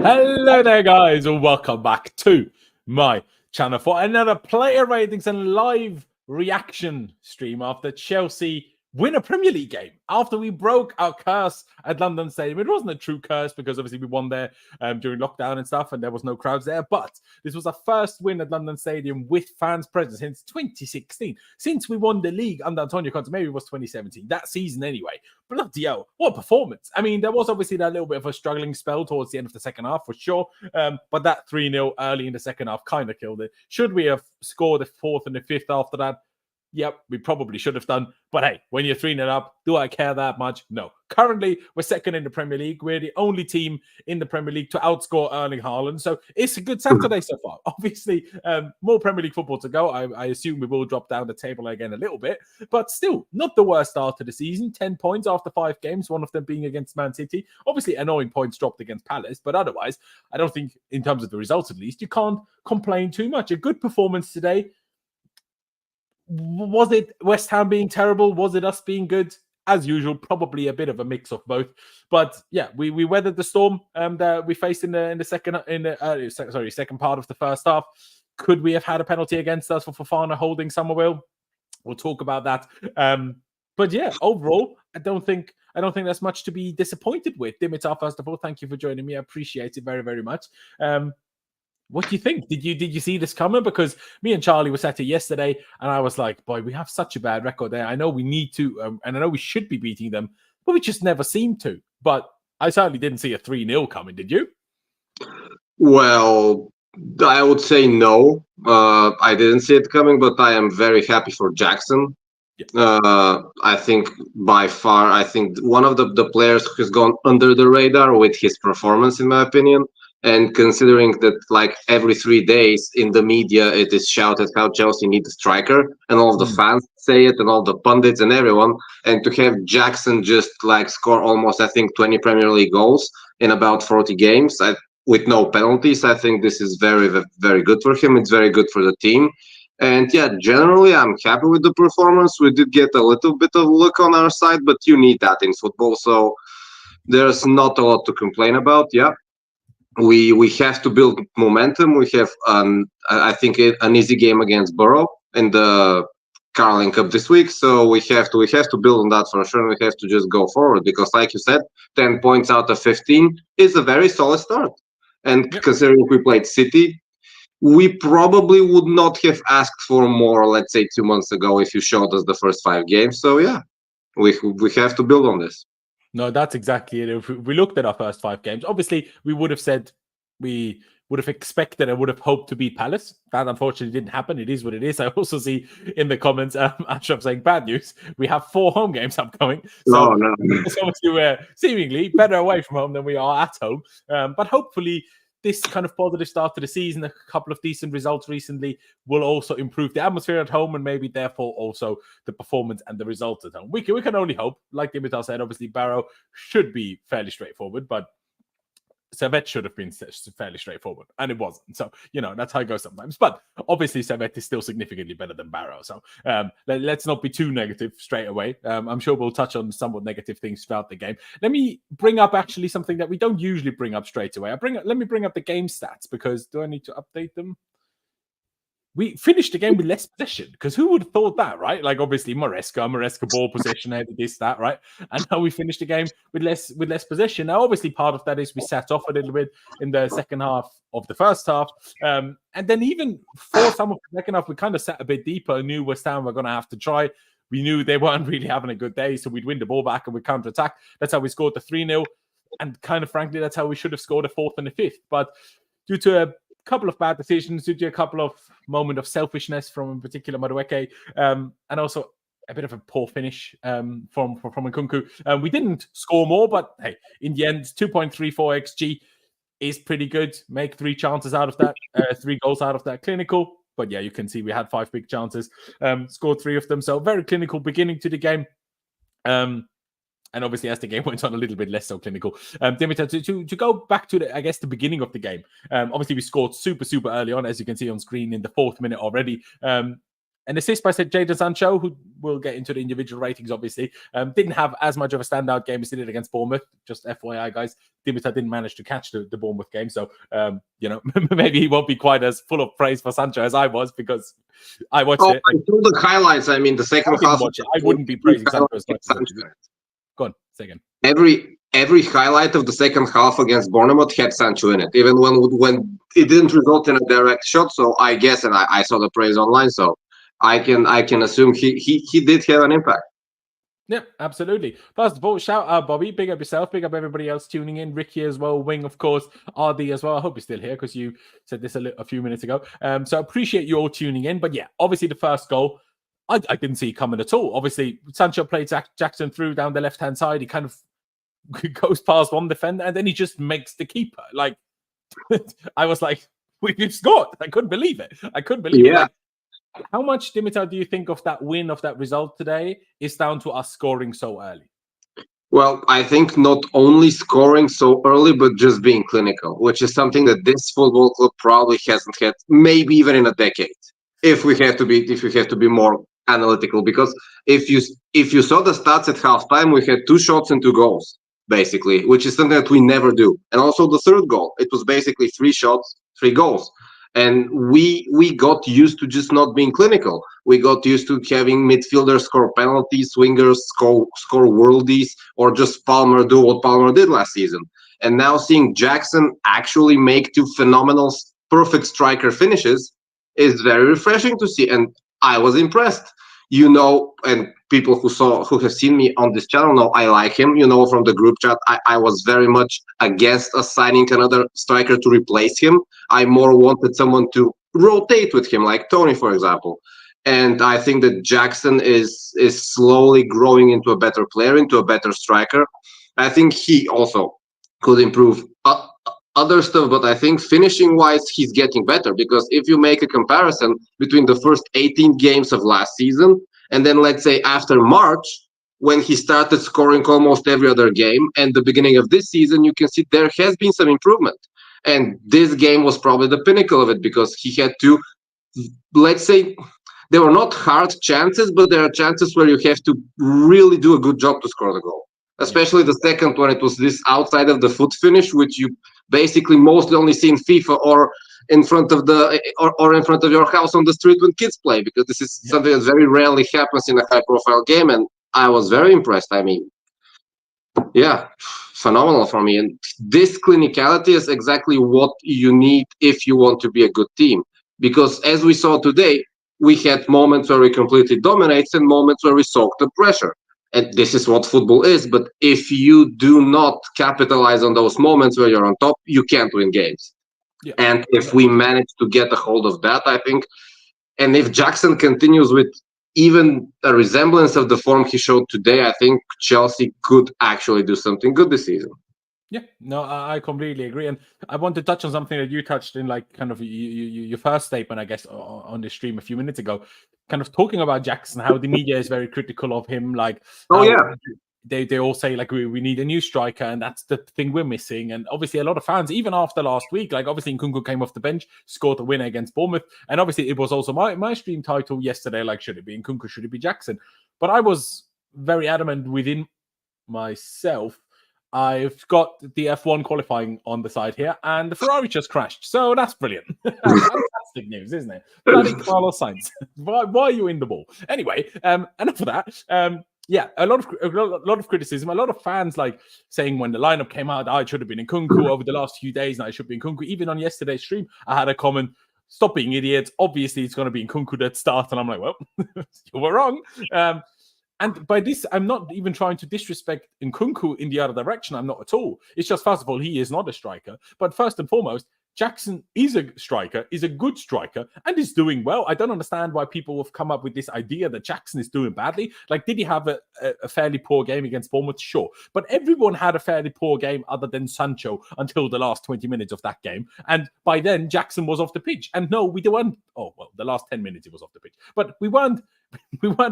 Hello there, guys, and welcome back to my channel for another player ratings and live reaction stream after Chelsea win a Premier League game. After we broke our curse at London Stadium. It wasn't a true curse because obviously we won there during lockdown and stuff, and there was no crowds there. But this was our first win at London Stadium with fans present since 2016. Since we won the league under Antonio Conte, maybe it was 2017. That season anyway. Bloody hell, what performance. I mean, there was obviously that little bit of a struggling spell towards the end of the second half for sure. But that 3-0 early in the second half kind of killed it. Should we have scored the fourth and the fifth after that? Yep, we probably should have done. But hey, when you're 3-0 up, do I care that much? No. Currently, we're second in the Premier League. We're the only team in the Premier League to outscore Erling Haaland. So it's a good Saturday so far. Obviously, more Premier League football to go. I assume we will drop down the table again a little bit. But still, not the worst start to the season. 10 points after 5 games, one of them being against Man City. Obviously, annoying points dropped against Palace. But otherwise, I don't think, in terms of the results at least, you can't complain too much. A good performance today. Was it West Ham being terrible? Was it us being good? As usual, probably a bit of a mix of both. But yeah, we weathered the storm that we faced in the second part of the first half. Could we have had a penalty against us for Fofana holding Summerville? We'll talk about that. But yeah, overall, I don't think there's much to be disappointed with. Dimitar, first of all, thank you for joining me. I appreciate it very, very much. What do you think? Did you see this coming? Because me and Charlie were sat here yesterday, and I was like, boy, we have such a bad record there. I know we need to, and I know we should be beating them, but we just never seem to. But I certainly didn't see a 3-0 coming, did you? Well, I would say no. I didn't see it coming, but I am very happy for Jackson. Yeah. I think by far, one of the players who has gone under the radar with his performance, in my opinion. And considering that, like, every 3 days in the media, it is shouted how Chelsea needs a striker, and all of the fans say it, and all the pundits and everyone, and to have Jackson just like score almost, I think, 20 Premier League goals in about 40 games with no penalties, I think this is very, very good for him. It's very good for the team. And yeah, generally, I'm happy with the performance. We did get a little bit of luck on our side, but you need that in football, so there's not a lot to complain about. Yeah. We have to build momentum. We have, I think, an easy game against Borough in the Carling Cup this week. So we have to build on that for sure. And we have to just go forward because, like you said, 10 points out of 15 is a very solid start. And considering we played City, we probably would not have asked for more, let's say, 2 months ago if you showed us the first 5 games. So yeah, we have to build on this. No, that's exactly it. If we looked at our first 5 games, obviously we would have said we would have expected and would have hoped to beat Palace. That unfortunately didn't happen. It is what it is. I also see in the comments, Ashraf saying bad news. We have 4 home games upcoming. So obviously we're seemingly better away from home than we are at home. But hopefully this kind of positive start to the season, a couple of decent results recently, will also improve the atmosphere at home and maybe therefore also the performance and the results at home. We can only hope. Like Dimitar said, obviously Barrow should be fairly straightforward, but Servette should have been fairly straightforward, and it wasn't. So, that's how it goes sometimes. But obviously, Servette is still significantly better than Barrow. So let's not be too negative straight away. I'm sure we'll touch on somewhat negative things throughout the game. Let me bring up actually something that we don't usually bring up straight away. Let me bring up the game stats because do I need to update them? We finished the game with less possession because who would have thought that, right? Like obviously Maresca ball possession, this, that, right? And now we finished the game with less possession. Now, obviously, part of that is we sat off a little bit in the second half of the first half, and then even for some of the second half, we kind of sat a bit deeper. Knew West Ham were going to have to try. We knew they weren't really having a good day, so we'd win the ball back and we'd counter-attack. That's how we scored the 3-0, and kind of frankly, that's how we should have scored a 4th and a 5th. But due to a couple of bad decisions, due to a couple of moments of selfishness from in particular Mudryk, and also a bit of a poor finish from Nkunku. We didn't score more, but hey, in the end, 2.34 XG is pretty good. Make 3 chances out of that, 3 goals out of that. Clinical, but yeah, you can see we had 5 big chances, scored 3 of them. So very clinical beginning to the game. And obviously, as the game went on, a little bit less so clinical. Dimitar, to go back to the beginning of the game. Obviously, we scored super early on, as you can see on screen in the 4th minute already. An assist by Jadon Sancho, who will get into the individual ratings, obviously. Didn't have as much of a standout game as he did against Bournemouth. Just FYI, guys. Dimitar didn't manage to catch the Bournemouth game. So, maybe he won't be quite as full of praise for Sancho as I was, because I watched it. I saw the highlights. I mean, the second half. I wouldn't be praising Sancho as much as Go on, say again. Every highlight of the second half against Bournemouth had Sancho in it, even when it didn't result in a direct shot. So I guess, and I saw the praise online, so I can assume he did have an impact. Yeah, absolutely. First of all, shout out Bobby, big up yourself, big up everybody else tuning in. Ricky as well, Wing, of course, RD as well. I hope you're still here because you said this a few minutes ago. So I appreciate you all tuning in. But yeah, obviously the first goal, I didn't see coming at all. Obviously, Sancho played Jackson through down the left-hand side. He kind of goes past one defender and then he just makes the keeper. Like, I was like, we've scored. I couldn't believe it. it. Like, how much, Dimitar, do you think of that win, of that result today is down to us scoring so early? Well, I think not only scoring so early, but just being clinical, which is something that this football club probably hasn't had, maybe even in a decade. If we have to be more analytical, because if you saw the stats at halftime, we had 2 shots and 2 goals, basically, which is something that we never do. And also the third goal, it was basically 3 shots, 3 goals. And we got used to just not being clinical. We got used to having midfielders score penalties, swingers score worldies, or just Palmer do what Palmer did last season. And now seeing Jackson actually make 2 phenomenal, perfect striker finishes is very refreshing to see. And I was impressed. And people who have seen me on this channel know I like him. From the group chat, I was very much against assigning another striker to replace him. I more wanted someone to rotate with him, like Tony, for example. And I think that Jackson is slowly growing into a better player, into a better striker. I think he also could improve other stuff, but I think finishing-wise, he's getting better, because if you make a comparison between the first 18 games of last season and then, let's say, after March, when he started scoring almost every other game, and the beginning of this season, you can see there has been some improvement. And this game was probably the pinnacle of it, because he had to, let's say, they were not hard chances, but there are chances where you have to really do a good job to score the goal. Especially the second one, it was this outside of the foot finish, which you basically mostly only see in FIFA or in front of in front of your house on the street when kids play, because this is something that very rarely happens in a high-profile game. And I was very impressed. I mean, yeah, phenomenal for me. And this clinicality is exactly what you need if you want to be a good team, because as we saw today, we had moments where we completely dominated and moments where we soaked the pressure. And this is what football is. But if you do not capitalize on those moments where you're on top, you can't win games. Yeah. And if we manage to get a hold of that, I think, and if Jackson continues with even a resemblance of the form he showed today, I think Chelsea could actually do something good this season. Yeah, no, I completely agree. And I want to touch on something that you touched in, like, kind of your first statement, I guess, on the stream a few minutes ago, kind of talking about Jackson, how the media is very critical of him. Like, they all say, like, we need a new striker, and that's the thing we're missing. And obviously a lot of fans, even after last week, like, obviously Nkunku came off the bench, scored a winner against Bournemouth. And obviously it was also my stream title yesterday, like, should it be Nkunku, should it be Jackson? But I was very adamant within myself. I've got the F1 qualifying on the side here, and the Ferrari just crashed. So that's brilliant. Fantastic news, isn't it? Bloody Carlos Sainz. Why are you in the ball? Anyway, enough of that. Yeah, a lot of criticism. A lot of fans, like, saying when the lineup came out, it should have been Nkunku over the last few days. Now it should be Nkunku. Even on yesterday's stream, I had a comment, stop being idiots. Obviously, it's going to be Nkunku that starts. And I'm like, well, you were wrong. And by this, I'm not even trying to disrespect Nkunku in the other direction. I'm not at all. It's just, first of all, he is not a striker. But first and foremost, Jackson is a striker, is a good striker, and is doing well. I don't understand why people have come up with this idea that Jackson is doing badly. Like, did he have a fairly poor game against Bournemouth? Sure. But everyone had a fairly poor game other than Sancho until the last 20 minutes of that game. And by then, Jackson was off the pitch. And no, we weren't. Oh, well, the last 10 minutes he was off the pitch. But we weren't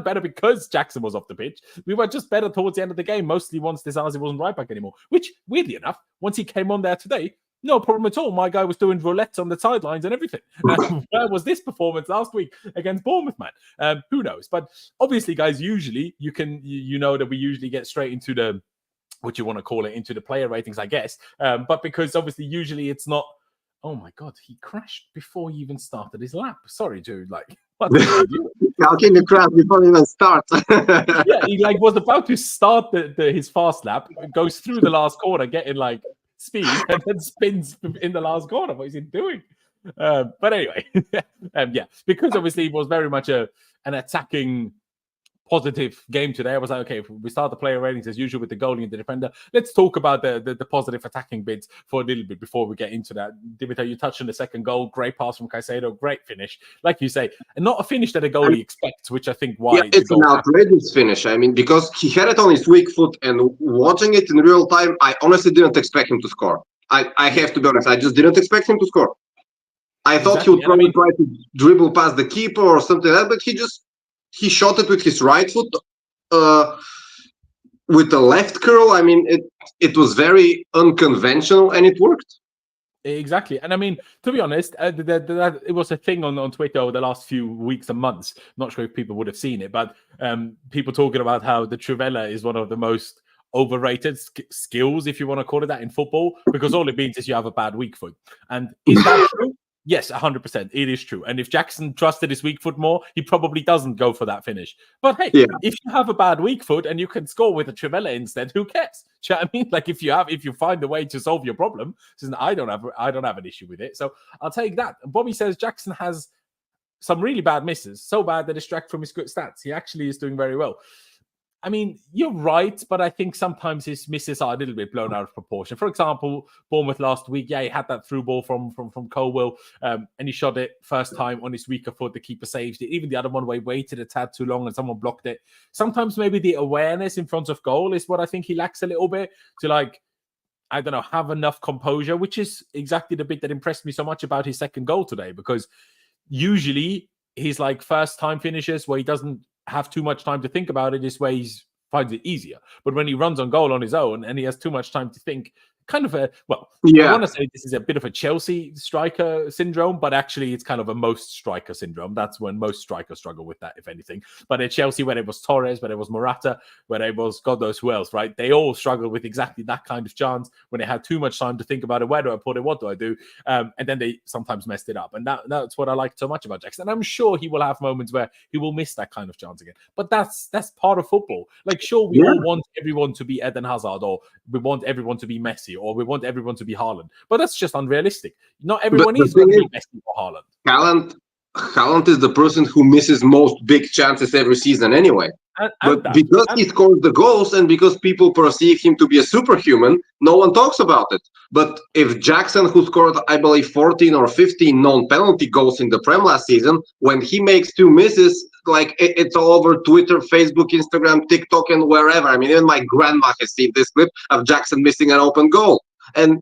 better because Jackson was off the pitch. We were just better towards the end of the game, mostly once Desarzi wasn't right back anymore. Which, weirdly enough, once he came on there today, No problem at all. My guy was doing roulettes on the sidelines and everything. Where was this performance last week against Bournemouth, man? Who knows? But obviously, guys, usually you know that we usually get straight into the, what you want to call it, into the player ratings, I guess. But because obviously usually it's not, oh my God, he crashed before he even started his lap. Sorry, dude. Like, what did you do? How can you crash before you even start? Yeah, he like was about to start his fast lap, goes through the last corner, getting like speed, and then spins in the last corner. What is he doing? But anyway, yeah, because obviously it was very much an attacking, positive game today. I was like, okay, if we start the player ratings as usual with the goalie and the defender, let's talk about the positive attacking bids for a little bit before we get into that. Dimitar, you touched on the second goal. Great pass from Caicedo. Great finish. Like you say, and not a finish that a goalie expects, which I think why... Yeah, it's an outrageous finish. I mean, because he had it on his weak foot, and watching it in real time, I honestly didn't expect him to score. I have to be honest. I just didn't expect him to score. I thought he would probably try to dribble past the keeper or something like that, but he shot it with his right foot, with the left curl. I mean, it was very unconventional, and it worked. Exactly. And I mean, to be honest, it was a thing on Twitter over the last few weeks and months. Not sure if people would have seen it, but people talking about how the Trivela is one of the most overrated skills, if you want to call it that, in football, because all it means is you have a bad weak foot. And is that true? Yes, 100%. It is true. And if Jackson trusted his weak foot more, he probably doesn't go for that finish. But hey, if you have a bad weak foot and you can score with a Trivela instead, who cares? Do you know what I mean? Like if you find a way to solve your problem, I don't have an issue with it. So I'll take that. Bobby says Jackson has some really bad misses, so bad they distract from his good stats. He actually is doing very well. I mean, you're right, but I think sometimes his misses are a little bit blown out of proportion. For example, Bournemouth last week, he had that through ball from Colwell, and he shot it first time on his weaker foot. The keeper saved it. Even the other one where he waited a tad too long and someone blocked it. Sometimes maybe the awareness in front of goal is what I think he lacks a little bit to, like, I don't know, have enough composure, which is exactly the bit that impressed me so much about his second goal today, because usually his like first time finishes where he doesn't have too much time to think about it is where he finds it easier. But when he runs on goal on his own and he has too much time to think, kind of I want to say this is a bit of a Chelsea striker syndrome, but actually it's kind of a most striker syndrome. That's when most strikers struggle with that, if anything. But at Chelsea, where it was Torres, where it was Morata, where it was God knows who else, right? They all struggled with exactly that kind of chance when they had too much time to think about it. Where do I put it? What do I do? And then they sometimes messed it up. And that's what I like so much about Jackson. And I'm sure he will have moments where he will miss that kind of chance again. But that's part of football. Like, sure, we all want everyone to be Eden Hazard, or we want everyone to be Messi, or we want everyone to be Haaland. But that's just unrealistic. Not everyone is going to be Messi or Haaland. Haaland is the person who misses most big chances every season anyway. Because he scores the goals and because people perceive him to be a superhuman, no one talks about it. But if Jackson, who scored, I believe, 14 or 15 non-penalty goals in the Prem last season, when he makes two misses, like it's all over Twitter, Facebook, Instagram, TikTok, and wherever. I mean, even my grandma has seen this clip of Jackson missing an open goal. And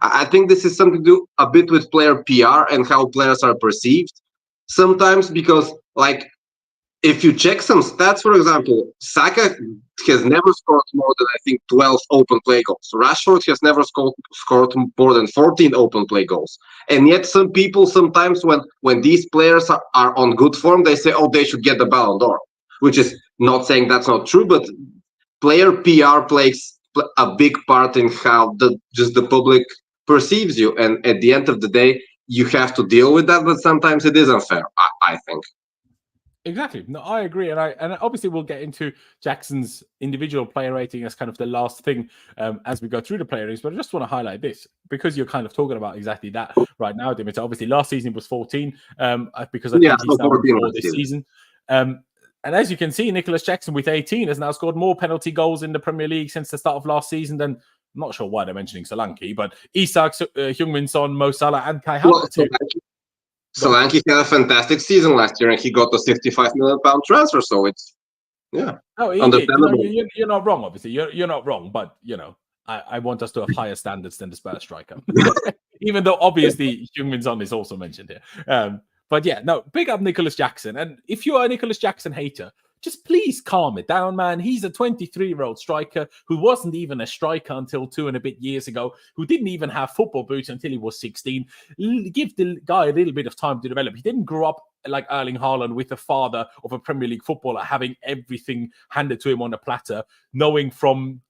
I think this is something to do a bit with player PR and how players are perceived sometimes, because, like, if you check some stats, for example, Saka has never scored more than, I think, 12 open play goals. Rashford has never scored more than 14 open play goals. And yet some people sometimes, when these players are on good form, they say, oh, they should get the Ballon d'Or, which is not saying that's not true, but player PR plays a big part in how the public perceives you. And at the end of the day, you have to deal with that, but sometimes it is unfair, I think. Exactly. No, I agree. And obviously we'll get into Jackson's individual player rating as kind of the last thing as we go through the player ratings. But I just want to highlight this because you're kind of talking about exactly that right now, Dimitar. Obviously last season was 14 because I think he's now for this season. And as you can see, Nicolas Jackson with 18 has now scored more penalty goals in the Premier League since the start of last season than, I'm not sure why they're mentioning Solanke, but Isak, Heung-min Son, Mo Salah, and Kai Havertz. Solanke had a fantastic season last year, and he got a £65 million transfer. So it's understandable. You're not wrong. Obviously, you're not wrong. But I want us to have higher standards than the Spurs striker, even though obviously Heung-min Son is also mentioned here. But yeah, no, big up Nicolas Jackson. And if you are a Nicolas Jackson hater, just please calm it down, man. He's a 23-year-old striker who wasn't even a striker until 2 and a bit years ago, who didn't even have football boots until he was 16. Give the guy a little bit of time to develop. He didn't grow up like Erling Haaland with the father of a Premier League footballer, having everything handed to him on a platter, knowing from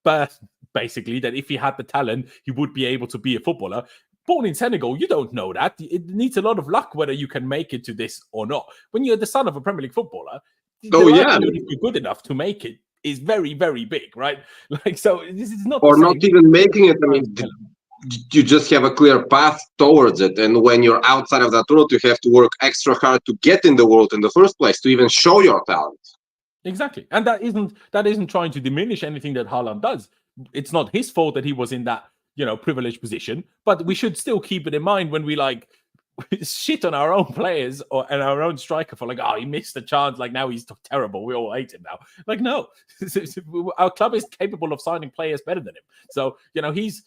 birth, basically, that if he had the talent, he would be able to be a footballer. Born in Senegal, you don't know that. It needs a lot of luck whether you can make it to this or not. When you're the son of a Premier League footballer, if you're good enough to make it is very, very big, right? Like, so this is not, or not even making it. I mean, you just have a clear path towards it, and when you're outside of that road, you have to work extra hard to get in the world in the first place, to even show your talent. Exactly, and that isn't trying to diminish anything that Haaland does. It's not his fault that he was in that, privileged position, but we should still keep it in mind when we shit on our own players and our own striker for he missed a chance, now he's terrible, we all hate him now. No, our club is capable of signing players better than him. So he's,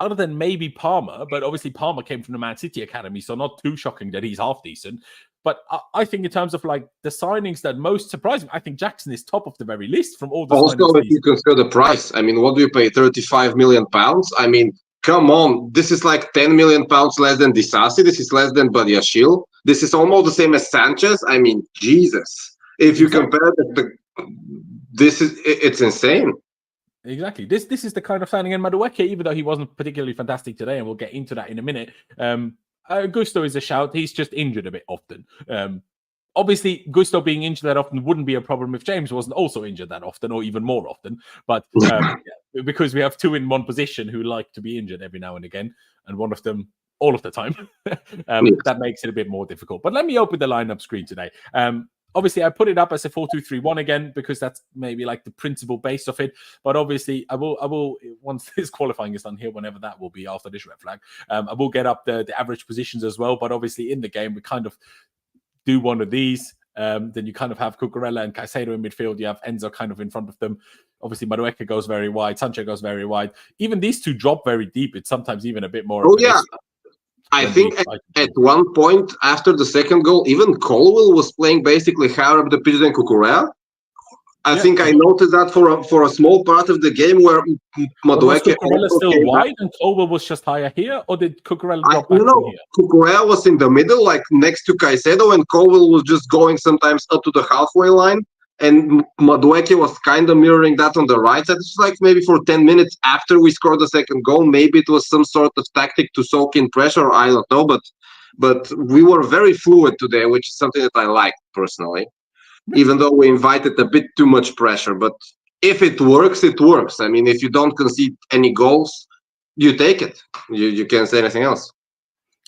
other than maybe Palmer, but obviously Palmer came from the Man City academy, so not too shocking that he's half decent. But I think in terms of the signings that most surprised me, I think Jackson is top of the very list from all the also, signings. if you consider the price, I mean, what do you pay? 35 million pounds? I mean, come on, this is 10 million pounds less than Disasi. This is less than Badiashile. This is almost the same as Sanchez. I mean, Jesus. If you compare it's insane. Exactly. This is the kind of signing. And Madueke, even though he wasn't particularly fantastic today, and we'll get into that in a minute, Gusto is a shout. He's just injured a bit often. Obviously, Gusto being injured that often wouldn't be a problem if James wasn't also injured that often, or even more often. But because we have two in one position who like to be injured every now and again, and one of them all of the time, that makes it a bit more difficult. But let me open the lineup screen today. Obviously, I put it up as a 4-2-3-1 again because that's maybe the principal base of it. But obviously, I will once this qualifying is done here, whenever that will be after this red flag, I will get up the average positions as well. But obviously, in the game, we kind of do one of these. Then you kind of have Cucurella and Caicedo in midfield. You have Enzo kind of in front of them. Obviously, Madueke goes very wide. Sancho goes very wide. Even these two drop very deep. It's sometimes even a bit more. Oh, yeah. I think at one point after the second goal, even Colwell was playing basically higher up the pitch than Cucurella. I think I noticed that for a small part of the game where Madueke was still wide and Colwell was just higher here, or did Cucurella drop back in here? Cucurella was in the middle, next to Caicedo, and Colwell was just going sometimes up to the halfway line. And Madueke was kind of mirroring that on the right side. It's maybe for 10 minutes after we scored the second goal. Maybe it was some sort of tactic to soak in pressure. I don't know. But we were very fluid today, which is something that I like personally, even though we invited a bit too much pressure. But if it works, it works. I mean, if you don't concede any goals, you take it. You can't say anything else.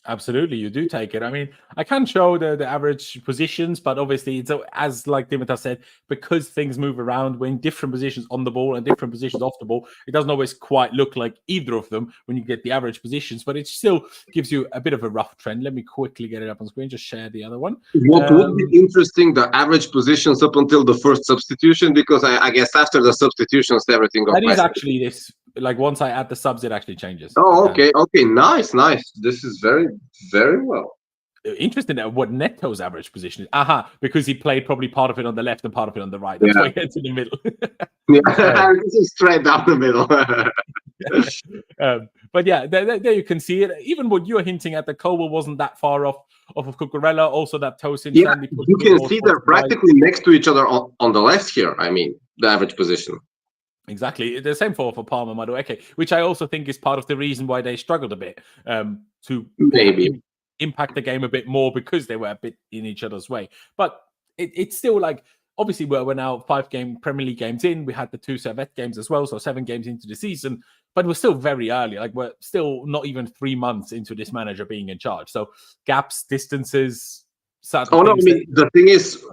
Absolutely, you do take it. I mean, I can show the average positions, but obviously, it's as Dimitar said, because things move around, we're in different positions on the ball and different positions off the ball. It doesn't always quite look like either of them when you get the average positions, but it still gives you a bit of a rough trend. Let me quickly get it up on screen. Just share the other one. What would be interesting, the average positions up until the first substitution, because I guess after the substitutions, everything goes. That is actually this. Once I add the subs, it actually changes. Oh, okay, nice. This is very, very well. Interesting what Neto's average position is. Because he played probably part of it on the left and part of it on the right. That's why he gets in the middle. This is straight down the middle. But yeah, there you can see it. Even what you're hinting at, the Colwell wasn't that far off of Cucurella. Also, that Tosin. Yeah, you can see they're practically next to each other on the left here. I mean, the average position. Exactly. The same for Palmer Madueke, which I also think is part of the reason why they struggled a bit to maybe impact the game a bit more, because they were a bit in each other's way. But it's still obviously we're now 5 Premier League games in. We had the 2 Servette games as well, so 7 games into the season. But we're still very early. We're still not even 3 months into this manager being in charge. So gaps, distances. The thing is,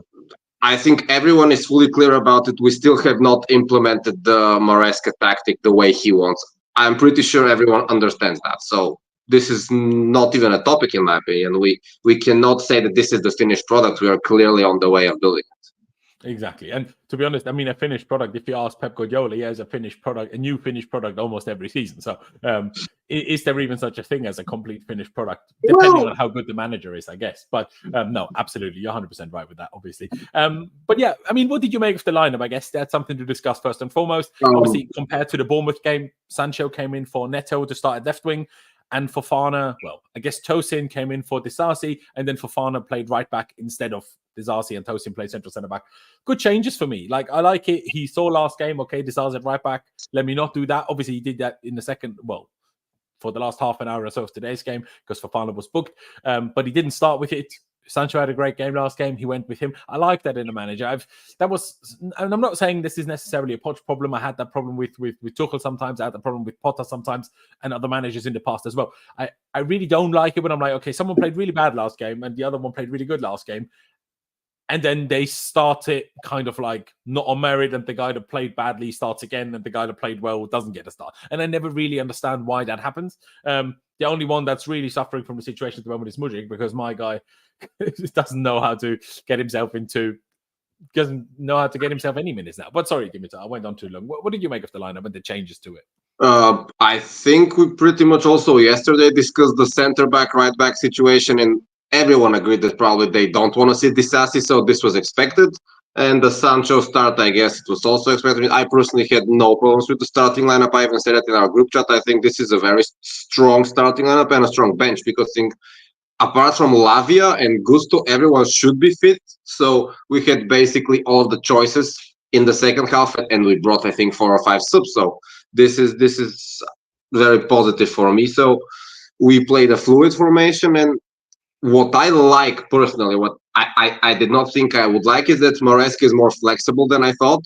I think everyone is fully clear about it. We still have not implemented the Maresca tactic the way he wants. I'm pretty sure everyone understands that. So this is not even a topic in my opinion. We cannot say that this is the finished product. We are clearly on the way of building it. Exactly. And to be honest, I mean, a finished product, if you ask Pep Guardiola, he has a finished product, a new finished product almost every season. So is there even such a thing as a complete finished product, depending on how good the manager is, I guess. But no, absolutely. You're 100% right with that, obviously. But yeah, I mean, what did you make of the lineup? I guess that's something to discuss first and foremost. Obviously, compared to the Bournemouth game, Sancho came in for Neto to start at left wing. And Fofana, well, I guess Tosin came in for Disasi, and then Fofana played right back instead of Disasi, and Tosin played central centre back. Good changes for me. Like, I like it. He saw last game, okay, Disasi at right back. Let me not do that. Obviously, he did that in the second, well, for the last half an hour or so of today's game because Fofana was booked. But he didn't start with it. Sancho had a great game last game. He went with him. I like that in a manager. And I'm not saying this is necessarily a Poch problem. I had that problem with Tuchel sometimes. I had that problem with Potter sometimes, and other managers in the past as well. I really don't like it when I'm like, okay, someone played really bad last game, and the other one played really good last game, and then they start it kind of like not on merit, and the guy that played badly starts again, and the guy that played well doesn't get a start. And I never really understand why that happens. The only one that's really suffering from the situation at the moment is Mudryk, because my guy doesn't know how to get himself any minutes now. But sorry, Dimitar, I went on too long. What did you make of the lineup and the changes to it? I think we pretty much also yesterday discussed the center back, right back situation, and everyone agreed that probably they don't want to see Disasi, so this was expected. And the Sancho start, I guess it was also expected. I personally had no problems with the starting lineup. I even said it in our group chat. I think this is a very strong starting lineup and a strong bench, because I think apart from Lavia and Gusto, everyone should be fit. So we had basically all of the choices in the second half, and we brought, I think, 4 or 5 subs. So this is very positive for me. So we played a fluid formation, and what I like personally, what I did not think I would like, is that Maresca is more flexible than I thought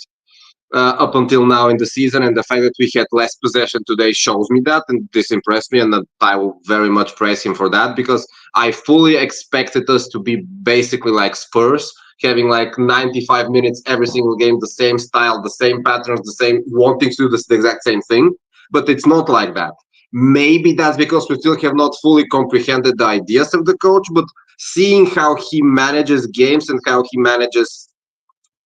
up until now in the season, and the fact that we had less possession today shows me that, and this impressed me, and that I will very much praise him for that, because I fully expected us to be basically like Spurs, having like 95 minutes every single game, the same style, the same patterns, the same wanting to do the exact same thing, but it's not like that. Maybe that's because we still have not fully comprehended the ideas of the coach, but seeing how he manages games and how he manages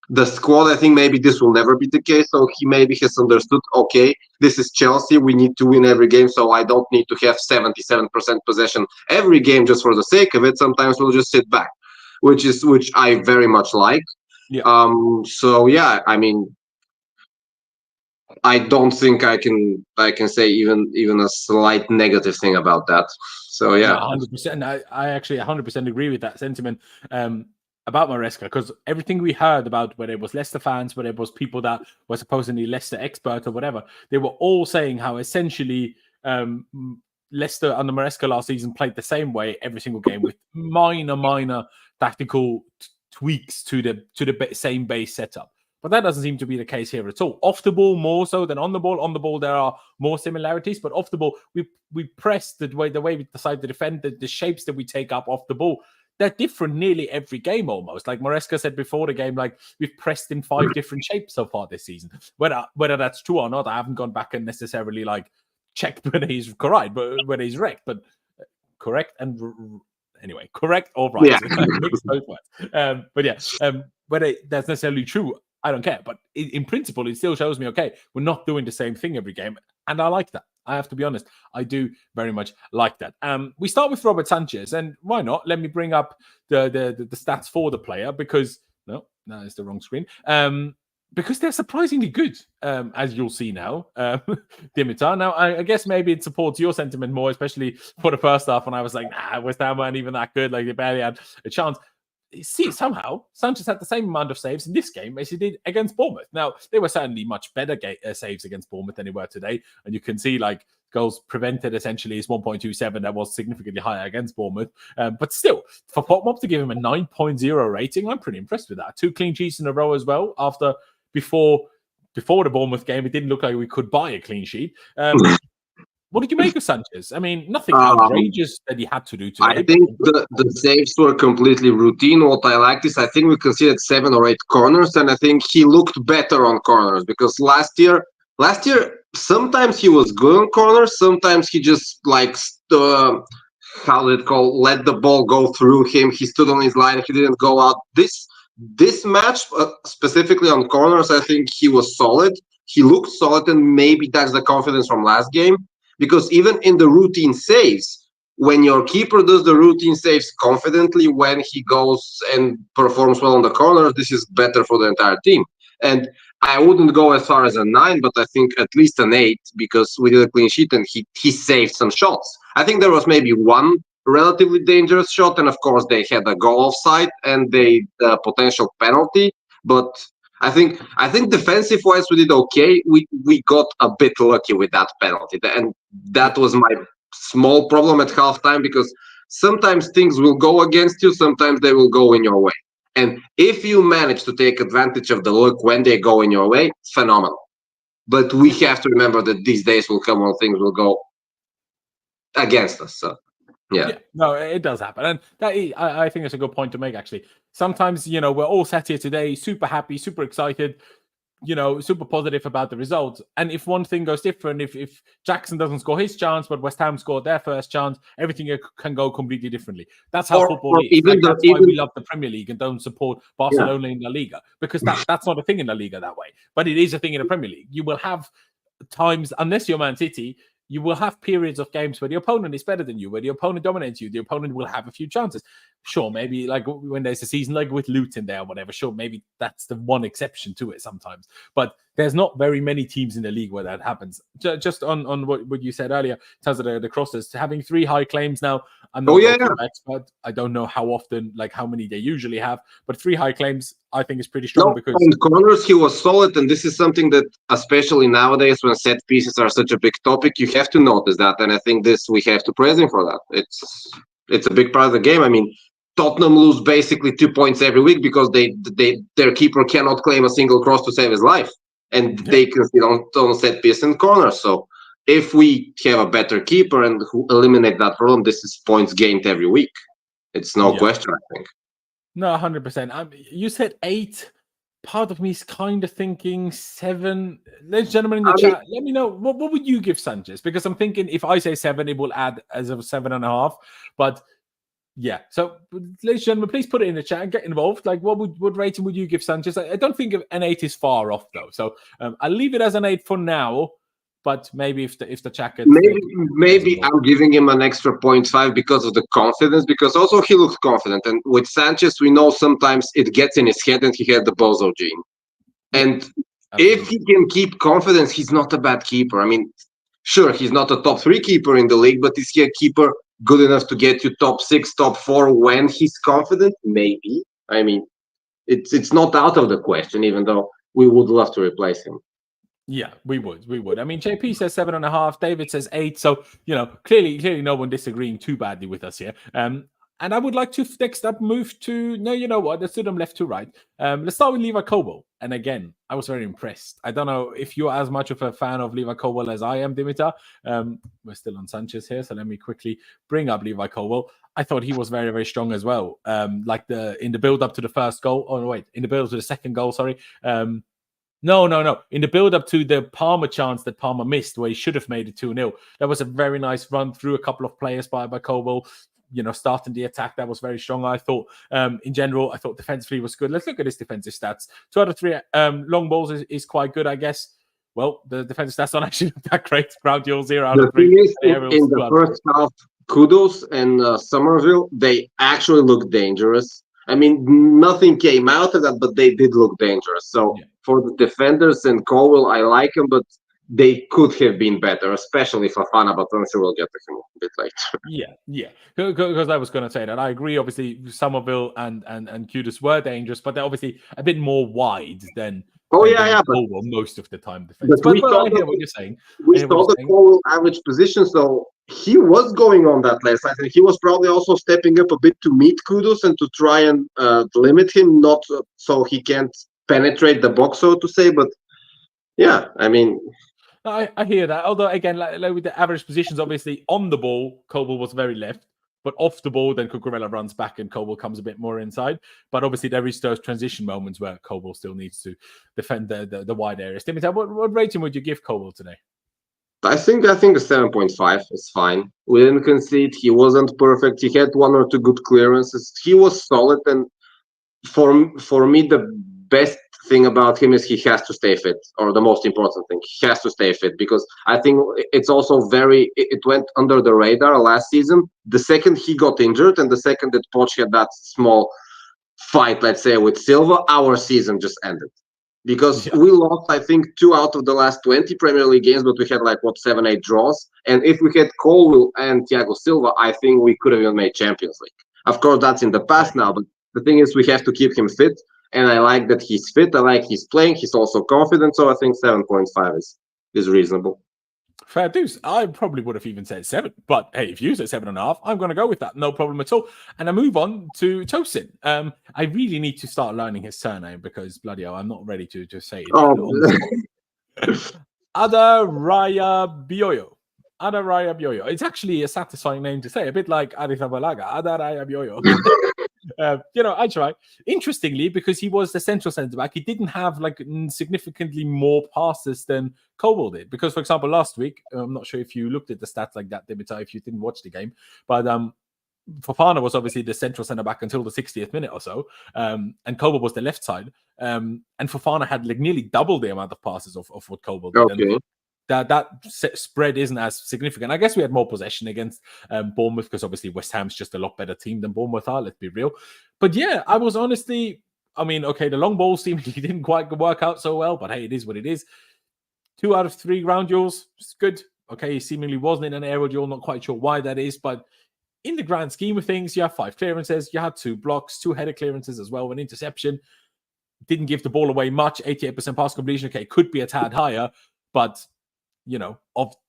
the squad, I think maybe this will never be the case. So he maybe has understood, okay, this is Chelsea, we need to win every game, so I don't need to have 77% possession every game just for the sake of it. Sometimes we'll just sit back, which I very much like. Yeah. So yeah, I mean, I don't think I can say even a slight negative thing about that. So yeah, no, 100%. I actually 100% agree with that sentiment about Maresca, because everything we heard about, whether it was Leicester fans, whether it was people that were supposedly Leicester experts or whatever, they were all saying how essentially Leicester under Maresca last season played the same way every single game, with minor tactical tweaks to the same base setup. But that doesn't seem to be the case here at all. Off the ball more so than on the ball. On the ball, there are more similarities, but off the ball, we press the way we decide to defend, the shapes that we take up off the ball, they're different nearly every game almost. Like Maresca said before the game, like we've pressed in 5 different shapes so far this season. Whether that's true or not, I haven't gone back and necessarily like checked whether he's correct, but whether he's wrecked. But correct and anyway, correct or right. Yeah. But yeah, whether that's necessarily true, I don't care. But in principle, it still shows me, okay, we're not doing the same thing every game. And I like that. I have to be honest. I do very much like that. We start with Robert Sanchez. And why not? Let me bring up the stats for the player, because no, it's the wrong screen. Because they're surprisingly good, as you'll see now, Dimitar. Now, I guess maybe it supports your sentiment more, especially for the first half when I was like, West Ham weren't even that good. Like, they barely had a chance. See, somehow, Sanchez had the same amount of saves in this game as he did against Bournemouth. Now, they were certainly much better saves against Bournemouth than they were today. And you can see, like, goals prevented essentially is 1.27. That was significantly higher against Bournemouth. But still, for Potmop to give him a 9.0 rating, I'm pretty impressed with that. 2 clean sheets in a row as well. Before the Bournemouth game, it didn't look like we could buy a clean sheet. What did you make of Sanchez? I mean, nothing outrageous that he had to do today. I think the saves were completely routine. What I liked is I think we conceded 7 or 8 corners, and I think he looked better on corners, because last year sometimes he was good on corners, sometimes he just like let the ball go through him. He stood on his line, he didn't go out. this match, specifically on corners, I think he was solid. He looked solid, and maybe that's the confidence from last game. Because even in the routine saves, when your keeper does the routine saves confidently, when he goes and performs well on the corners, this is better for the entire team. And I wouldn't go as far as a 9, but I think at least an 8, because we did a clean sheet and he saved some shots. I think there was maybe one relatively dangerous shot, and of course they had a goal offside and the potential penalty. But I think defensive wise we did okay. We got a bit lucky with that penalty, and that was my small problem at halftime, because sometimes things will go against you, sometimes they will go in your way. And if you manage to take advantage of the luck when they go in your way, phenomenal. But we have to remember that these days will come when things will go against us. So yeah. No, it does happen. And that I think it's a good point to make, actually. Sometimes, we're all sat here today, super happy, super excited, super positive about the results. And if one thing goes different, if Jackson doesn't score his chance, but West Ham scored their first chance, everything can go completely differently. That's how football is. That's why we love the Premier League and don't support Barcelona in La Liga, because that's not a thing in La Liga that way. But it is a thing in the Premier League. You will have times, unless you're Man City, you will have periods of games where the opponent is better than you, where the opponent dominates you. The opponent will have a few chances. Sure, maybe like when there's a season like with Luton there or whatever, sure, maybe that's the one exception to it sometimes. But there's not very many teams in the league where that happens. Just on what you said earlier, in terms of the crosses, having 3 high claims now, I'm not an expert. I don't know how often, like how many they usually have, but 3 high claims I think is pretty strong. Because on corners he was solid, and this is something that, especially nowadays when set pieces are such a big topic, you have to notice that, and I think we have to praise him for that. It's a big part of the game. I mean, Tottenham lose basically 2 points every week because their keeper cannot claim a single cross to save his life, and they can on set piece and corners. So if we have a better keeper and who eliminate that problem, this is points gained every week. It's no question, I think. No, 100%. You said 8. Part of me is kind of thinking 7. Ladies and gentlemen in the chat, let me know, what would you give Sanchez? Because I'm thinking if I say 7, it will add as of 7.5. But yeah, so ladies and gentlemen, please put it in the chat and get involved. Like, what rating would you give Sanchez? I don't think an 8 is far off, though. So I'll leave it as an 8 for now. But maybe if the chat gets... Maybe I'm giving him an extra 0.5 because of the confidence, because also he looked confident. And with Sanchez, we know sometimes it gets in his head and he had the Bozo gene. And if he can keep confidence, he's not a bad keeper. I mean, sure, he's not a top 3 keeper in the league, but is he a keeper good enough to get you top 6, top 4 when he's confident? Maybe. I mean, it's not out of the question, even though we would love to replace him. Yeah, we would. I mean, JP says 7.5. David says 8. So, clearly no one disagreeing too badly with us here. And I would like to next up move to, no, you know what? Let's do them left to right. Let's start with Levi Colwill. And again, I was very impressed. I don't know if you're as much of a fan of Levi Colwill as I am, Dimitar. We're still on Sanchez here, so let me quickly bring up Levi Colwill. I thought he was very, very strong as well. In the build-up to the first goal. Oh, no, wait. In the build-up to the second goal, sorry. No. In the build-up to the Palmer chance that Palmer missed, where he should have made it 2-0, that was a very nice run through a couple of players by Colwill, starting the attack. That was very strong, I thought. In general, I thought defensively was good. Let's look at his defensive stats. 2 out of 3 long balls is quite good, I guess. Well, the defensive stats aren't actually that great. Ground duels 0 out of 3. In the first half, Kudus and Summerville, they actually looked dangerous. I mean, nothing came out of that, but they did look dangerous. So for the defenders and Colwill, I like them, but they could have been better, especially Fafana, but I'm sure we'll get to him a bit later. Yeah. Because I was going to say that. I agree, obviously, Summerville and Kudus were dangerous, but they're obviously a bit more wide than Colwill most of the time. But I hear what you're saying. We saw the Colwill average position, so he was going on that last night, and he was probably also stepping up a bit to meet Kudus and to try and limit him, not so he can't penetrate the box, so to say. But yeah, I mean, I hear that. Although again, like with the average positions, obviously on the ball, Colwill was very left, but off the ball, then Cucurella runs back and Colwill comes a bit more inside. But obviously, there is those transition moments where Colwill still needs to defend the wide areas. Dimitar, what rating would you give Colwill today? I think a 7.5 is fine. We didn't concede. He wasn't perfect. He had 1 or 2 good clearances. He was solid, and for me, the best thing about him is he has to stay fit, or the most important thing, he has to stay fit, because I think it's also it went under the radar last season. The second he got injured and the second that Poch had that small fight, let's say, with Silva, our season just ended. Because we lost, I think, 2 out of the last 20 Premier League games, but we had 7, 8 draws. And if we had Colwill and Thiago Silva, I think we could have even made Champions League. Of course, that's in the past now, but the thing is, we have to keep him fit. And I like that he's fit. I like he's playing. He's also confident. So I think 7.5 is reasonable. Fair dues. I probably would have even said 7, but hey, if you said 7.5, I'm going to go with that. No problem at all. And I move on to Tosin. I really need to start learning his surname because bloody hell, I'm not ready to say it. Adaraya Bioyo. It's actually a satisfying name to say, a bit like Arizabalaga. Adaraya Bioyo. I try. Interestingly, because he was the central centre back, he didn't have significantly more passes than Colwill did. Because, for example, last week, I'm not sure if you looked at the stats like that, Dimitar, if you didn't watch the game, but Fofana was obviously the central centre back until the 60th minute or so, and Colwill was the left side, and Fofana had nearly double the amount of passes of what Colwill did. Okay. And that spread isn't as significant. I guess we had more possession against Bournemouth because obviously West Ham's just a lot better team than Bournemouth are, let's be real. But yeah, I was honestly, the long ball seemingly didn't quite work out so well, but hey, it is what it is. 2 out of 3 ground duels, it's good. Okay, he seemingly wasn't in an aerial duel, not quite sure why that is, but in the grand scheme of things, you have 5 clearances, you had 2 blocks, 2 header clearances as well, an interception. Didn't give the ball away much, 88% pass completion. Okay, could be a tad higher, but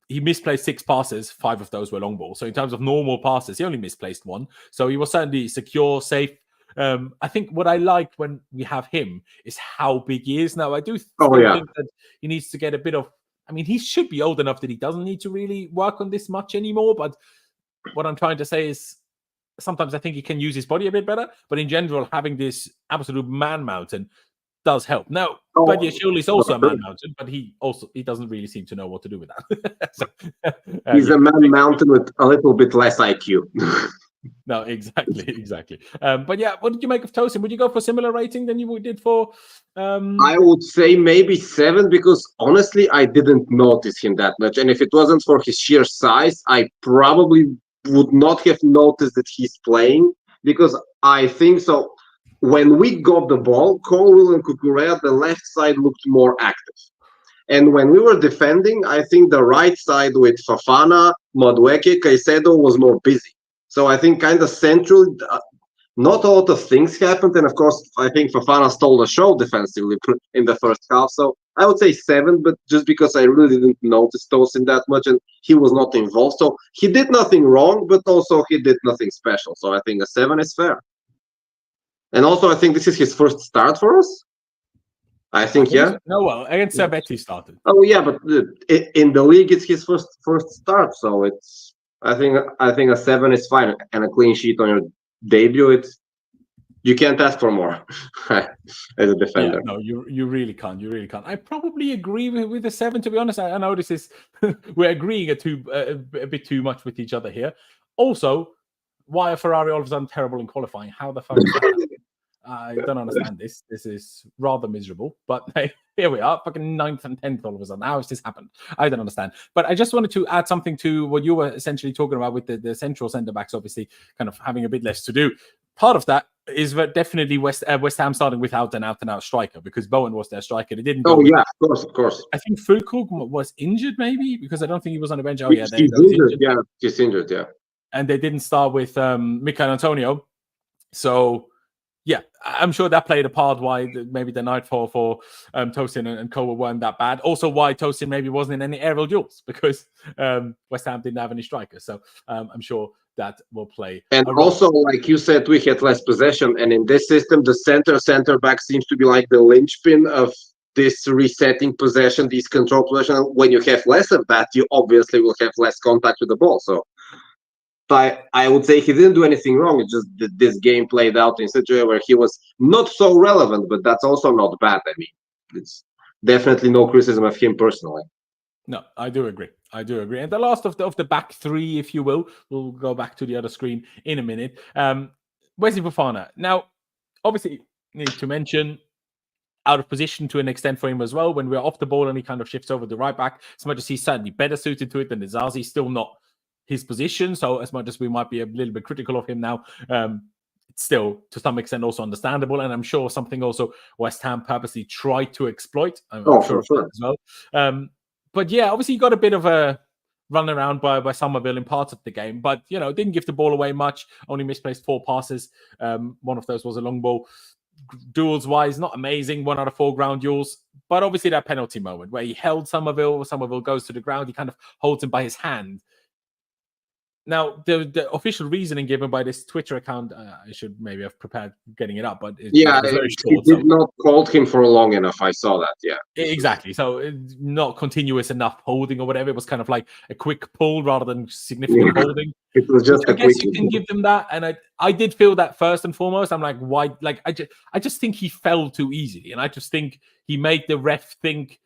he misplaced 6 passes, 5 of those were long balls. So in terms of normal passes, he only misplaced 1. So he was certainly secure, safe. I think what I like when we have him is how big he is. Now, I do think that he needs to get a bit of... he should be old enough that he doesn't need to really work on this much anymore. But what I'm trying to say is sometimes I think he can use his body a bit better. But in general, having this absolute man mountain does help. Now, Badiashile is also a man mountain, but he doesn't really seem to know what to do with that. He's a man mountain with a little bit less IQ. No, exactly. But yeah, what did you make of Tosin? Would you go for a similar rating than you did for? I would say maybe 7 because honestly, I didn't notice him that much, and if it wasn't for his sheer size, I probably would not have noticed that he's playing, because I think so. When we got the ball, Colwill and Cucurella, the left side looked more active. And when we were defending, I think the right side with Fofana, Madueke, Caicedo was more busy. So I think kind of central, not a lot of things happened. And of course, I think Fofana stole the show defensively in the first half. So I would say 7, but just because I really didn't notice Tosin that much and he was not involved. So he did nothing wrong, but also he did nothing special. So I think a 7 is fair. And also, I think this is his first start for us. I think. No, well, against Betty started. Oh yeah, but in the league, it's his first start. So it's. I think a 7 is fine, and a clean sheet on your debut. You can't ask for more as a defender. Yeah, no, you really can't. You really can't. I probably agree with the 7. To be honest, I know this is we're agreeing a bit too much with each other here. Also, why are Ferrari all of a sudden terrible in qualifying? How the fuck is that? I don't understand this. This is rather miserable. But hey, here we are, fucking 9th and 10th all of a sudden. How has this happened? I don't understand. But I just wanted to add something to what you were essentially talking about with the central centre-backs, obviously, kind of having a bit less to do. Part of that is that definitely West Ham starting without an out-and-out striker, because Bowen was their striker. They didn't go of course. I think Fullkrug was injured, maybe, because I don't think he was on the bench. Oh, he's injured. Yeah, he's injured, yeah. And they didn't start with Michail Antonio. So, yeah, I'm sure that played a part why maybe the night for Tosin and Colwill weren't that bad. Also, why Tosin maybe wasn't in any aerial duels, because West Ham didn't have any strikers. So, I'm sure that will play. And also, like you said, we had less possession. And in this system, the center back seems to be like the linchpin of this resetting possession, this control possession. When you have less of that, you obviously will have less contact with the ball. So I would say he didn't do anything wrong. It's just that this game played out in such a way where he was not so relevant, but that's also not bad. I mean, it's definitely no criticism of him personally. No, I do agree. And the last of the back 3, if you will, we'll go back to the other screen in a minute. Wesley Fofana. Now, obviously, need to mention, out of position to an extent for him as well. When we're off the ball and he kind of shifts over the right back, as much as he's certainly better suited to it than Zazi, still not his position. So as much as we might be a little bit critical of him now, it's still to some extent also understandable. And I'm sure something also West Ham purposely tried to exploit. I'm sure of that as well. But yeah, obviously he got a bit of a run around by Summerville in parts of the game, but didn't give the ball away much. Only misplaced 4 passes. One of those was a long ball. Duels wise, not amazing. 1 out of 4 ground duels, but obviously that penalty moment where he held Summerville goes to the ground, he kind of holds him by his hand. Now, the official reasoning given by this Twitter account, I should maybe have prepared getting it up, but it was very short. He did not hold him for long enough. I saw that, yeah. Exactly. So not continuous enough holding or whatever. It was kind of like a quick pull rather than significant holding. It was just I guess you can give them that. And I did feel that first and foremost. I'm like, why? Like, I just think he fell too easily. And I just think he made the ref think,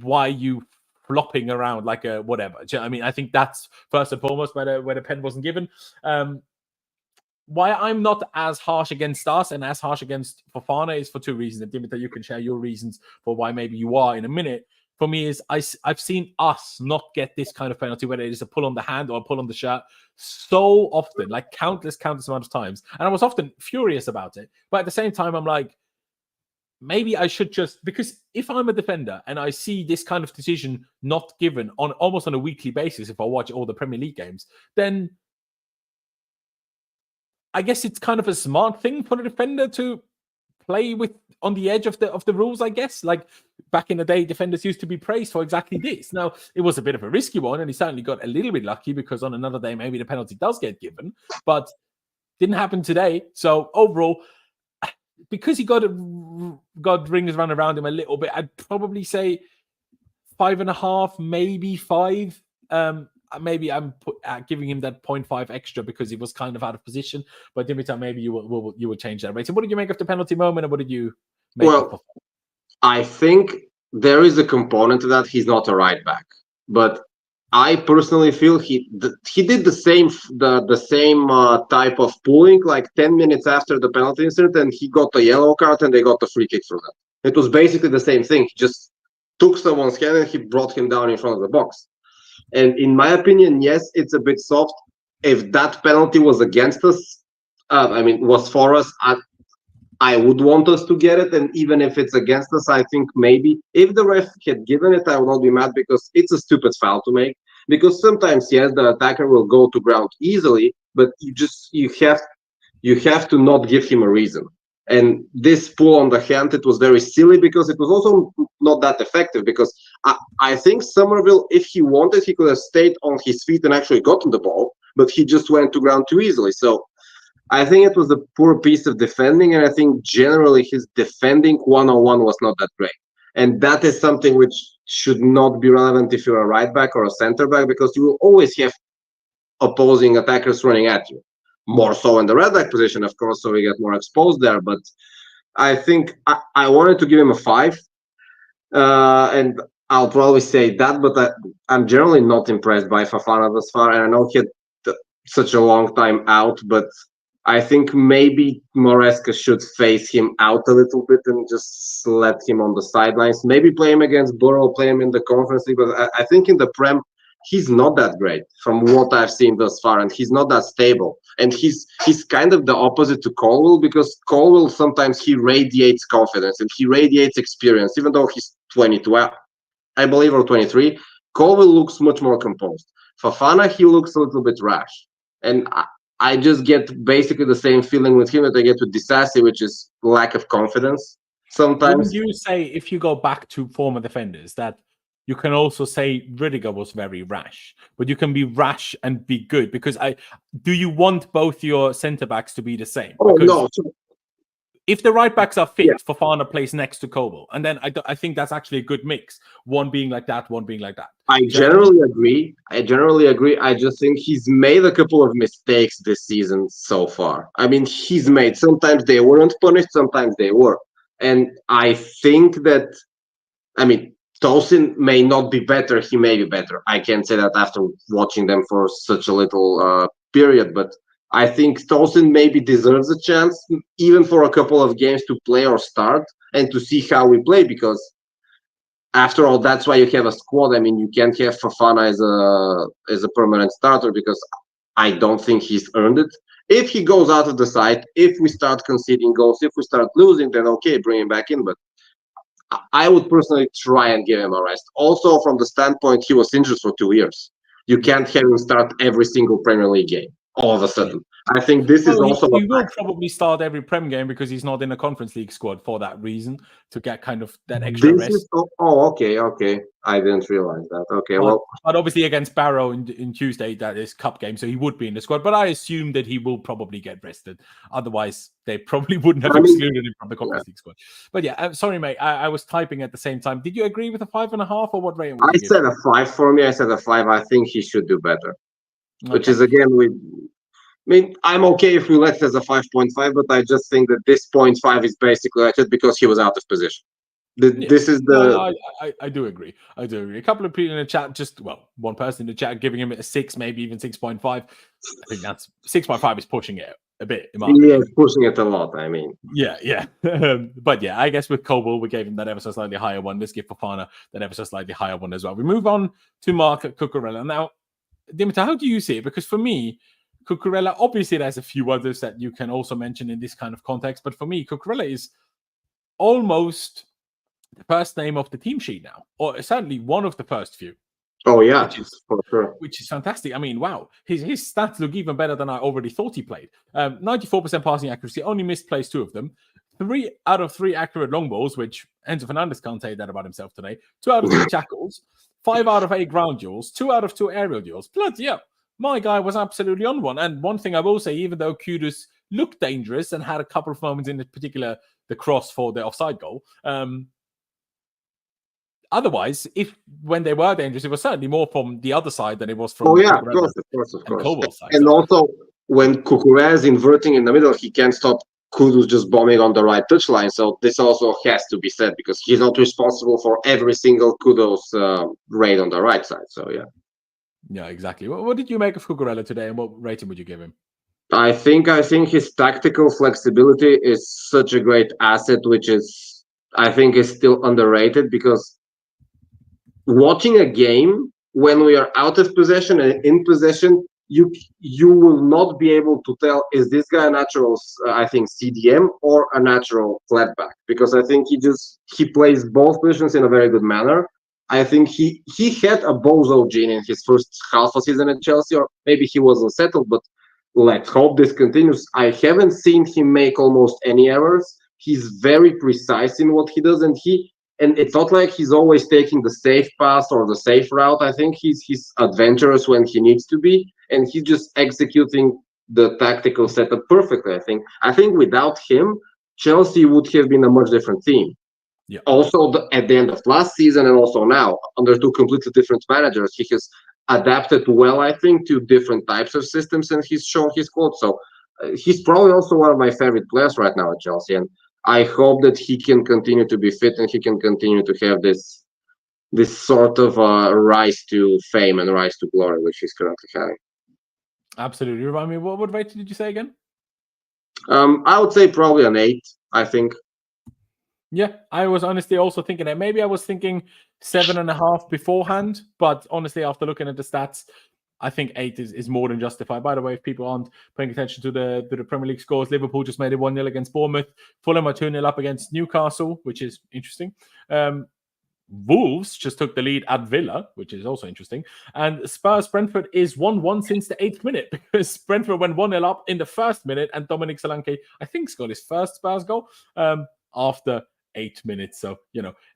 why you flopping around like a whatever. I mean, I think that's first and foremost where the pen wasn't given. Why I'm not as harsh against us and as harsh against Fofana is for 2 reasons. And Dimitar, you can share your reasons for why maybe you are in a minute. For me, is I've seen us not get this kind of penalty, whether it is a pull on the hand or a pull on the shirt, so often, like countless amount of times. And I was often furious about it. But at the same time, I'm like, maybe I should just, because if I'm a defender and I see this kind of decision not given on almost on a weekly basis, if I watch all the Premier League games, then I guess it's kind of a smart thing for the defender to play with on the edge of the rules, I guess. Like back in the day, defenders used to be praised for exactly this. Now, it was a bit of a risky one, and he certainly got a little bit lucky because on another day, maybe the penalty does get given, but didn't happen today. So overall, because he got rings run around him a little bit, I'd probably say 5.5, maybe 5. Maybe I'm giving him that 0.5 extra because he was kind of out of position. But Dimitar, maybe you will change that rating. What did you make of the penalty moment, and what did you make of? I think there is a component to that. He's not a right back, but I personally feel he did the same type of pulling like 10 minutes after the penalty incident, and he got a yellow card and they got the free kick for that. It was basically the same thing. He just took someone's hand and he brought him down in front of the box. And in my opinion, yes, it's a bit soft. If that penalty was against us, was for us, I would want us to get it. And even if it's against us, I think maybe if the ref had given it, I would not be mad because it's a stupid foul to make. Because sometimes, yes, the attacker will go to ground easily, but you have to not give him a reason. And this pull on the hand, it was very silly because it was also not that effective. Because I think Summerville, if he wanted, he could have stayed on his feet and actually gotten the ball, but he just went to ground too easily. So I think it was a poor piece of defending, and I think generally his defending one-on-one was not that great. And that is something which should not be relevant if you're a right back or a center back, because you will always have opposing attackers running at you. More so in the right back position, of course, so we get more exposed there. But I think I wanted to give him a 5. And I'll probably say that, but I'm generally not impressed by Fofana thus far. And I know he had such a long time out, but I think maybe Maresca should face him out a little bit and just let him on the sidelines. Maybe play him against Borough, play him in the Conference League. But I think in the Prem, he's not that great from what I've seen thus far, and he's not that stable. And he's kind of the opposite to Colwill, because Colwill sometimes he radiates confidence and he radiates experience, even though he's 22, I believe, or 23. Colwill looks much more composed. Fofana, he looks a little bit rash. And I just get basically the same feeling with him that I get with Disasi, which is lack of confidence sometimes. Wouldn't you say, if you go back to former defenders, that you can also say Rudiger was very rash, but you can be rash and be good? Because do you want both your centre-backs to be the same? Oh, because no. If the right-backs are fit, Fofana plays next to Colwill. And then I think that's actually a good mix. One being like that, one being like that. I generally agree. I just think he's made a couple of mistakes this season so far. I mean, he's made. Sometimes they weren't punished, sometimes they were. And I think that, Tosin may not be better. He may be better. I can't say that after watching them for such a little period. But I think Tolson maybe deserves a chance, even for a couple of games to play or start and to see how we play, because after all, that's why you have a squad. I mean, you can't have Fofana as a permanent starter, because I don't think he's earned it. If he goes out of the side, if we start conceding goals, if we start losing, then okay, bring him back in. But I would personally try and give him a rest. Also, from the standpoint, he was injured for 2 years. You can't have him start every single Premier League game all of a sudden. I think this is also he will probably start every Prem game because he's not in a Conference League squad for that reason, to get kind of that extra rest. Okay. I didn't realize that. Okay, but obviously against Barrow in Tuesday, that is cup game, so he would be in the squad. But I assume that he will probably get rested. Otherwise, they probably wouldn't have excluded him from the Conference League squad. But yeah, sorry, mate. I was typing at the same time. Did you agree with a 5.5, or what rating? I said a 5 for me. I said a 5. I think he should do better. Okay. Which is again I mean, I'm okay if we let it as a 5.5, but I just think that this 0.5 is basically like it because he was out of position. This is the. No, I do agree. I do agree. A couple of people in the chat, one person in the chat giving him a 6, maybe even 6.5. I think that's 6.5 is pushing it a bit. It's pushing it a lot. I mean, yeah. But yeah, I guess with Coble, we gave him that ever so slightly higher one. Let's give Fofana that ever so slightly higher one as well. We move on to Mark Cucurella. Now, Dimitar, how do you see it? Because for me, Cucurella, obviously there's a few others that you can also mention in this kind of context, but for me, Cucurella is almost the first name of the team sheet now, or certainly one of the first few. Oh yeah, for sure. Which is fantastic. I mean, wow, his stats look even better than I already thought he played. 94% passing accuracy, only misplaced 2 of them. 3 out of 3 accurate long balls, which Enzo Fernandez can't say that about himself today. 2 out of 3 tackles, 5 out of 8 ground duels, 2 out of 2 aerial duels. Bloody hell. My guy was absolutely on one. And one thing I will say, even though Kudus looked dangerous and had a couple of moments in particular, the cross for the offside goal, otherwise, when they were dangerous, it was certainly more from the other side than it was from of course. Side. And also, when Cucurella is inverting in the middle, he can't stop Kudus just bombing on the right touchline. So this also has to be said, because he's not responsible for every single Kudus raid on the right side. So yeah. Yeah, exactly. What did you make of Cucurella today, and what rating would you give him? I think his tactical flexibility is such a great asset, which is, I think, is still underrated, because watching a game when we are out of possession and in possession, you will not be able to tell, is this guy a natural, I think, CDM or a natural flat back, because I think he plays both positions in a very good manner. I think he had a bozo gene in his first half a season at Chelsea, or maybe he wasn't settled, but let's hope this continues. I haven't seen him make almost any errors. He's very precise in what he does, and it's not like he's always taking the safe pass or the safe route. I think he's adventurous when he needs to be, and he's just executing the tactical setup perfectly. I think without him, Chelsea would have been a much different team. Yeah. Also, at the end of last season and also now, under 2 completely different managers, he has adapted well, I think, to different types of systems, and he's shown his quote. So he's probably also one of my favorite players right now at Chelsea, and I hope that he can continue to be fit and he can continue to have this sort of rise to fame and rise to glory, which he's currently having. Absolutely. Remind me, what rating did you say again? I would say probably an 8, I think. Yeah, I was honestly also thinking that. Maybe I was thinking 7.5 beforehand, but honestly, after looking at the stats, I think 8 is more than justified. By the way, if people aren't paying attention to the Premier League scores, Liverpool just made it 1-0 against Bournemouth. Fulham are 2-0 up against Newcastle, which is interesting. Wolves just took the lead at Villa, which is also interesting. And Spurs-Brentford is 1-1 since the 8th minute, because Brentford went 1-0 up in the first minute, and Dominic Solanke, I think, scored his first Spurs goal after 8 minutes. So,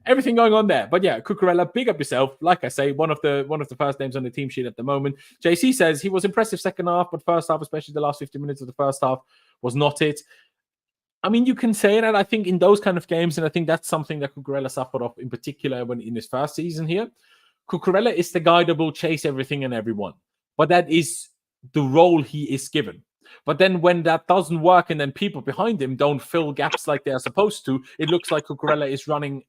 everything going on there. But yeah, Cucurella, big up yourself. Like I say, one of the first names on the team sheet at the moment. JC says he was impressive second half, but first half, especially the last 50 minutes of the first half, was not it. I mean, you can say that, I think, in those kind of games, and I think that's something that Cucurella suffered off in particular when in his first season here. Cucurella is the guy that will chase everything and everyone. But that is the role he is given. But then when that doesn't work and then people behind him don't fill gaps like they're supposed to, it looks like Cucurella is running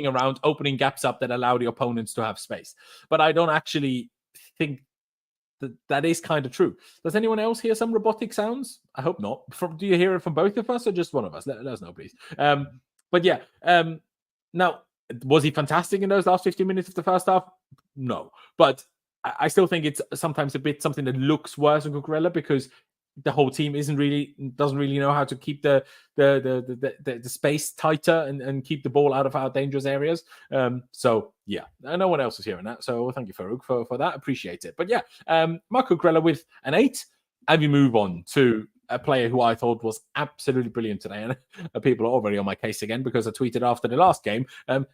around, opening gaps up that allow the opponents to have space. But I don't actually think that is kind of true. Does anyone else hear some robotic sounds? I hope not. Do you hear it from both of us or just one of us? Let us know, please. But yeah, now, was he fantastic in those last 15 minutes of the first half? No. But I still think it's sometimes a bit something that looks worse than Cucurella because the whole team doesn't really know how to keep the space tighter and keep the ball out of our dangerous areas. So yeah, no one else is hearing that. So thank you, Farouk, for that. Appreciate it. But yeah, Marco Cucurella with an 8, and we move on to a player who I thought was absolutely brilliant today. And people are already on my case again because I tweeted after the last game.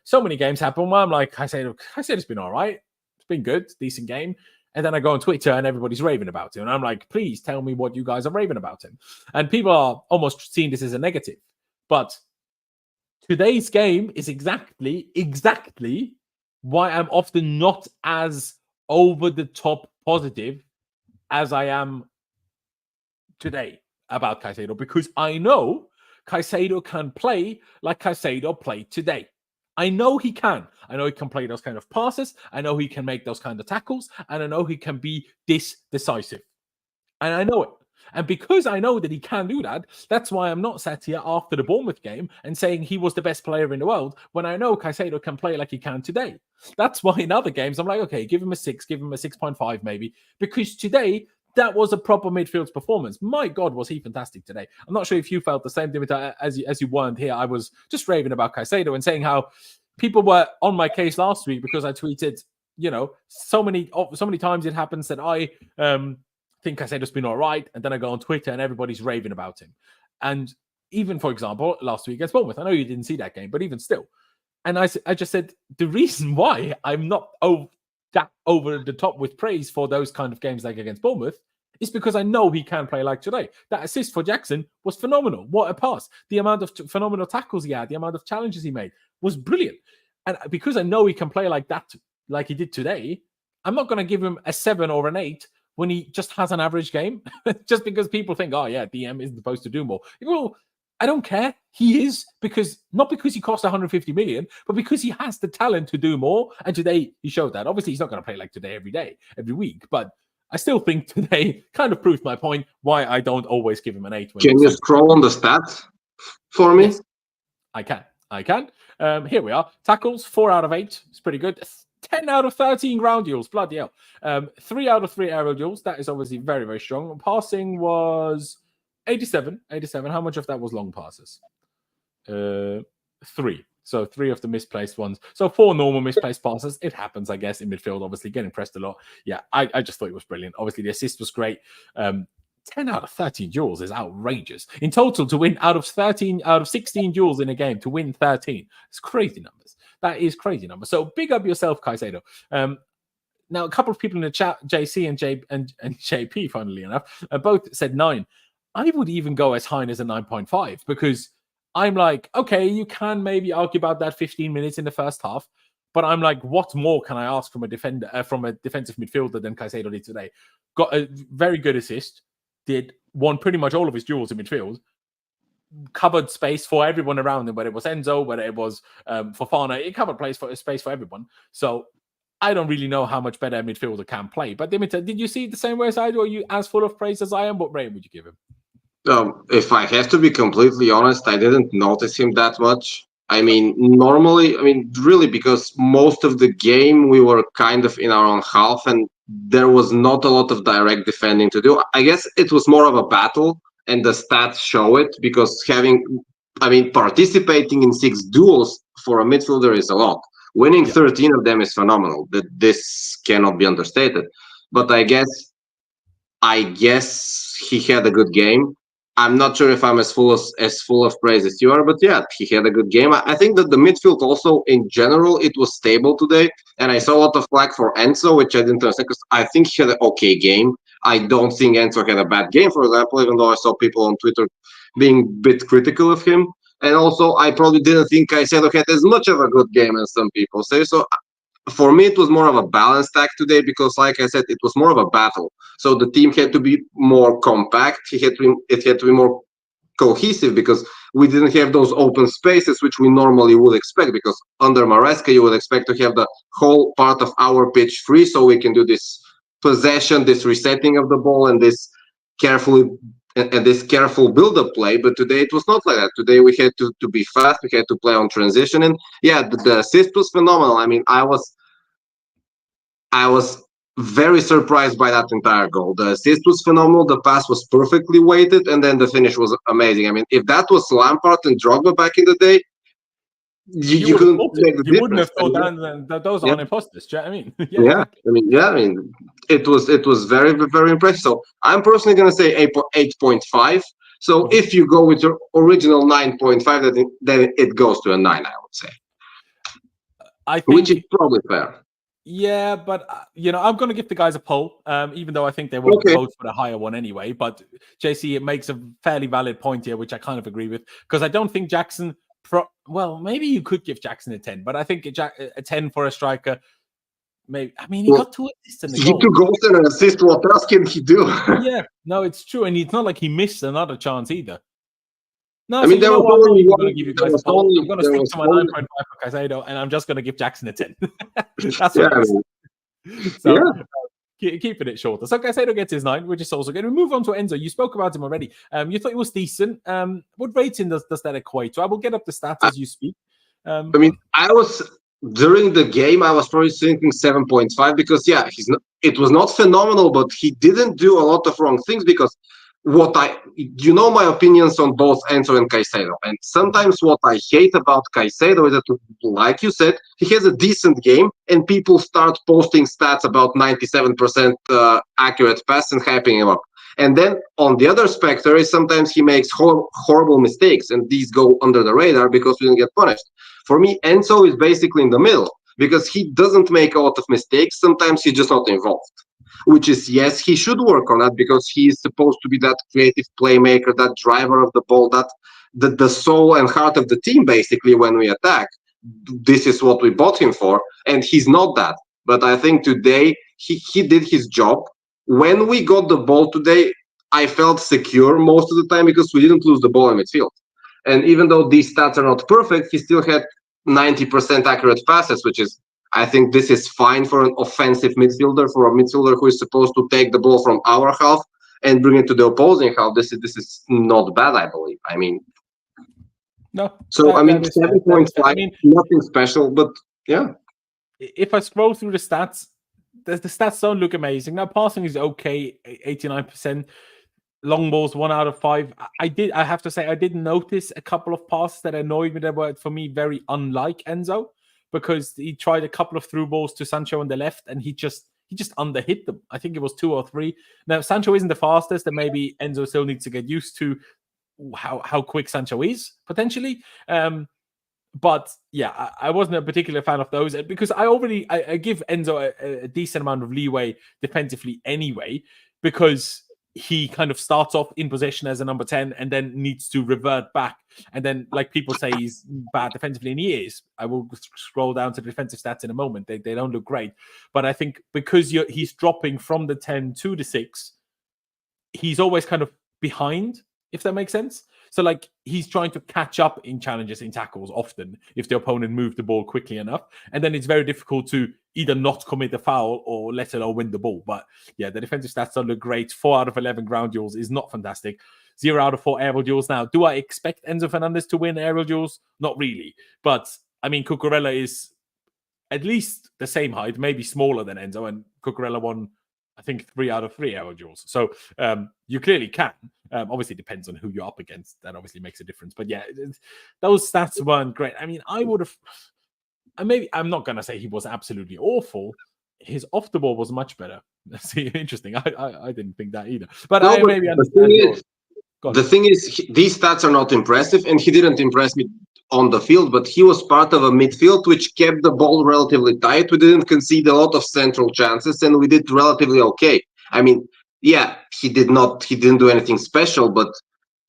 So many games happen where I'm like, Caicedo's been all right. It's been good, decent game. And then I go on Twitter and everybody's raving about him. And I'm like, please tell me what you guys are raving about him. And people are almost seeing this as a negative. But today's game is exactly why I'm often not as over-the-top positive as I am today about Caicedo. Because I know Caicedo can play like Caicedo played today. I know he can. I know he can play those kind of passes. I know he can make those kind of tackles. And I know he can be this decisive. And I know it. And because I know that he can do that, that's why I'm not sat here after the Bournemouth game and saying he was the best player in the world when I know Caicedo can play like he can today. That's why in other games, I'm like, okay, give him a 6, give him a 6.5 maybe. Because today, that was a proper midfield performance. My God, was he fantastic today. I'm not sure if you felt the same, Dimitar, as you weren't here. I was just raving about Caicedo and saying how people were on my case last week because I tweeted, so many times it happens that I think Caicedo's been all right. And then I go on Twitter and everybody's raving about him. And even, for example, last week against Bournemouth, I know you didn't see that game, but even still. And I just said, the reason why I'm not over the top with praise for those kind of games like against Bournemouth is because I know he can play like today. That assist for Jackson was phenomenal. What a pass. The amount of phenomenal tackles he had, the amount of challenges he made was brilliant. And because I know he can play like that, like he did today, I'm not going to give him a 7 or an 8 when he just has an average game, just because people think, oh yeah, DM isn't supposed to do more. Well, I don't care. He is, not because he cost 150 million, but because he has the talent to do more. And today he showed that. Obviously, he's not going to play like today every week, but I still think today kind of proved my point why I don't always give him an 8. Can you scroll on the stats for me? Yes, I can. Here we are. Tackles, 4 out of 8. It's pretty good. 10 out of 13 ground duels. Bloody hell. 3 out of 3 aerial duels. That is obviously very, very strong. Passing was 87. How much of that was long passes? 3. So 3 of the misplaced ones. So 4 normal misplaced passes. It happens, I guess, in midfield, obviously, getting pressed a lot. Yeah, I just thought it was brilliant. Obviously, the assist was great. 10 out of 13 duels is outrageous. In total, to win out of 16 duels in a game, to win 13. It's crazy numbers. That is crazy numbers. So big up yourself, Caicedo. Now, a couple of people in the chat, JC and JP, funnily enough, both said 9. I would even go as high as a 9.5 because I'm like, okay, you can maybe argue about that 15 minutes in the first half, but I'm like, what more can I ask from a defender, from a defensive midfielder than Caicedo did today? Got a very good assist, won pretty much all of his duels in midfield, covered space for everyone around him, whether it was Enzo, whether it was Fofana, it covered space for everyone. So I don't really know how much better a midfielder can play. But Dimitar, did you see it the same way as I do? Are you as full of praise as I am? What rating would you give him? If I have to be completely honest, I didn't notice him that much. Really, because most of the game we were kind of in our own half and there was not a lot of direct defending to do. I guess it was more of a battle and the stats show it because participating in 6 duels for a midfielder is a lot. Winning 13 of them is phenomenal. This cannot be understated. But I guess he had a good game. I'm not sure if I'm as full of praise as you are, but yeah, he had a good game. I think that the midfield also, in general, it was stable today. And I saw a lot of flack for Enzo, which I didn't understand because I think he had an okay game. I don't think Enzo had a bad game, for example, even though I saw people on Twitter being a bit critical of him. And also, I probably didn't think Caicedo had as much of a good game as some people say. So for me, it was more of a balanced act today because, like I said, it was more of a battle. So the team had to be more compact. It had to be more cohesive because we didn't have those open spaces which we normally would expect. Because under Maresca, you would expect to have the whole part of our pitch free, so we can do this possession, this resetting of the ball, and this careful build-up play. But today it was not like that. Today we had to be fast. We had to play on transition, and yeah, the assist was phenomenal. I mean, I was very surprised by that entire goal. The assist was phenomenal. The pass was perfectly weighted, and then the finish was amazing. I mean, if that was Lampard and Drogba back in the day, you couldn't make the difference. You wouldn't have thought that those aren't imposters. Do you know what I mean? Exactly. I mean, it was very, very impressive. So I'm personally going to say 8.5. So if you go with your original 9.5, then it goes to a 9, I would say. I think, which is probably fair. Yeah, but I'm going to give the guys a poll, even though I think they won't vote for the higher one anyway. But JC, it makes a fairly valid point here, which I kind of agree with, because I don't think Jackson. Well, maybe you could give Jackson a 10, but I think a 10 for a striker. Maybe he got 2 assists in the goal. 2 goals and an assist. What else can he do? Yeah, no, it's true, and it's not like he missed another chance either. No, I mean, there was only one. I'm going to stick to my 9.5 for Caicedo, and I'm just going to give Jackson a 10. That's what keeping it shorter. So Caicedo gets his 9, which is also good. We move on to Enzo. You spoke about him already. You thought it was decent. What rating does that equate to? I will get up the stats as you speak. I mean, during the game, I was probably thinking 7.5 because it was not phenomenal, but he didn't do a lot of wrong things because my opinions on both Enzo and Caicedo, and sometimes what I hate about Caicedo is that, like you said, he has a decent game and people start posting stats about 97% accurate pass and hyping him up. And then on the other spectrum is sometimes he makes horrible mistakes, and these go under the radar because we didn't get punished. For me, Enzo is basically in the middle because he doesn't make a lot of mistakes. Sometimes he's just not involved. Which is, yes, he should work on that because he is supposed to be that creative playmaker, that driver of the ball, that the soul and heart of the team, basically, when we attack. This is what we bought him for, and he's not that. But I think today he did his job. When we got the ball today, I felt secure most of the time because we didn't lose the ball in midfield. And even though these stats are not perfect, he still had 90% accurate passes, which is, I think this is fine for an offensive midfielder, for a midfielder who is supposed to take the ball from our half and bring it to the opposing half. This is not bad, I believe. I mean, no. So 7.5, nothing special, but yeah. If I scroll through the stats don't look amazing. Now passing is okay, 89%. Long balls 1 out of 5. I have to say I did notice a couple of passes that annoyed me that were for me very unlike Enzo, because he tried a couple of through balls to Sancho on the left and he just underhit them. I think it was 2 or 3. Now Sancho isn't the fastest, and maybe Enzo still needs to get used to how quick Sancho is potentially. But yeah, I wasn't a particular fan of those because I give Enzo a decent amount of leeway defensively anyway, because he kind of starts off in possession as a number 10 and then needs to revert back. And then, like people say, he's bad defensively, and he is. I will scroll down to the defensive stats in a moment. They don't look great. But I think because he's dropping from the 10 to the 6, he's always kind of behind, if that makes sense. So, like, he's trying to catch up in challenges, in tackles often, if the opponent moved the ball quickly enough. And then it's very difficult to either not commit a foul or let alone win the ball. But yeah, the defensive stats don't look great. 4 out of 11 ground duels is not fantastic. 0 out of 4 aerial duels. Now, do I expect Enzo Fernandez to win aerial duels? Not really. But, I mean, Cucurella is at least the same height, maybe smaller than Enzo. And Cucurella won, I think, 3 out of 3 aerial duels. So you clearly can. Obviously, it depends on who you're up against. That obviously makes a difference. But yeah, those stats weren't great. I mean, I would have... I'm not going to say he was absolutely awful. His off the ball was much better. See, interesting. I didn't think that either. But I maybe understand. The thing is, these stats are not impressive, and he didn't impress me on the field, but he was part of a midfield which kept the ball relatively tight. We didn't concede a lot of central chances, and we did relatively okay. I mean, yeah, he didn't do anything special, but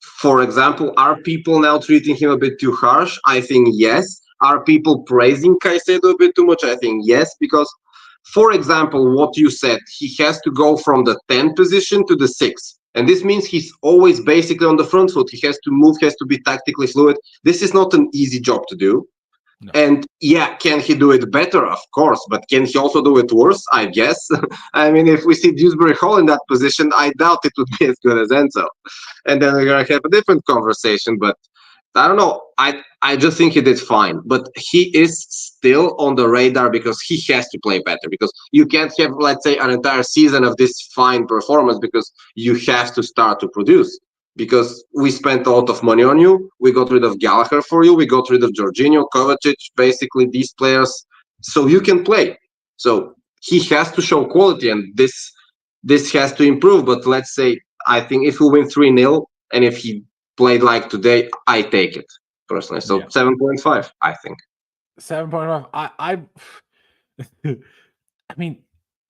for example, are people now treating him a bit too harsh? I think yes. Are people praising Caicedo a bit too much? I think yes, because, for example, what you said, he has to go from the 10 position to the 6. And this means he's always basically on the front foot. He has to move, has to be tactically fluid. This is not an easy job to do. No. And yeah, can he do it better? Of course, but can he also do it worse? I guess. I mean, if we see Dewsbury Hall in that position, I doubt it would be as good as Enzo. And then we're gonna have a different conversation. But I don't know. I just think he did fine. But he is still on the radar because he has to play better. Because you can't have, let's say, an entire season of this fine performance because you have to start to produce. Because we spent a lot of money on you. We got rid of Gallagher for you. We got rid of Jorginho, Kovacic, basically these players, so you can play. So he has to show quality, and this has to improve. But let's say, I think if we win 3-0, and if he played like today, I take it personally. So 7.5, I think. 7.5. I mean,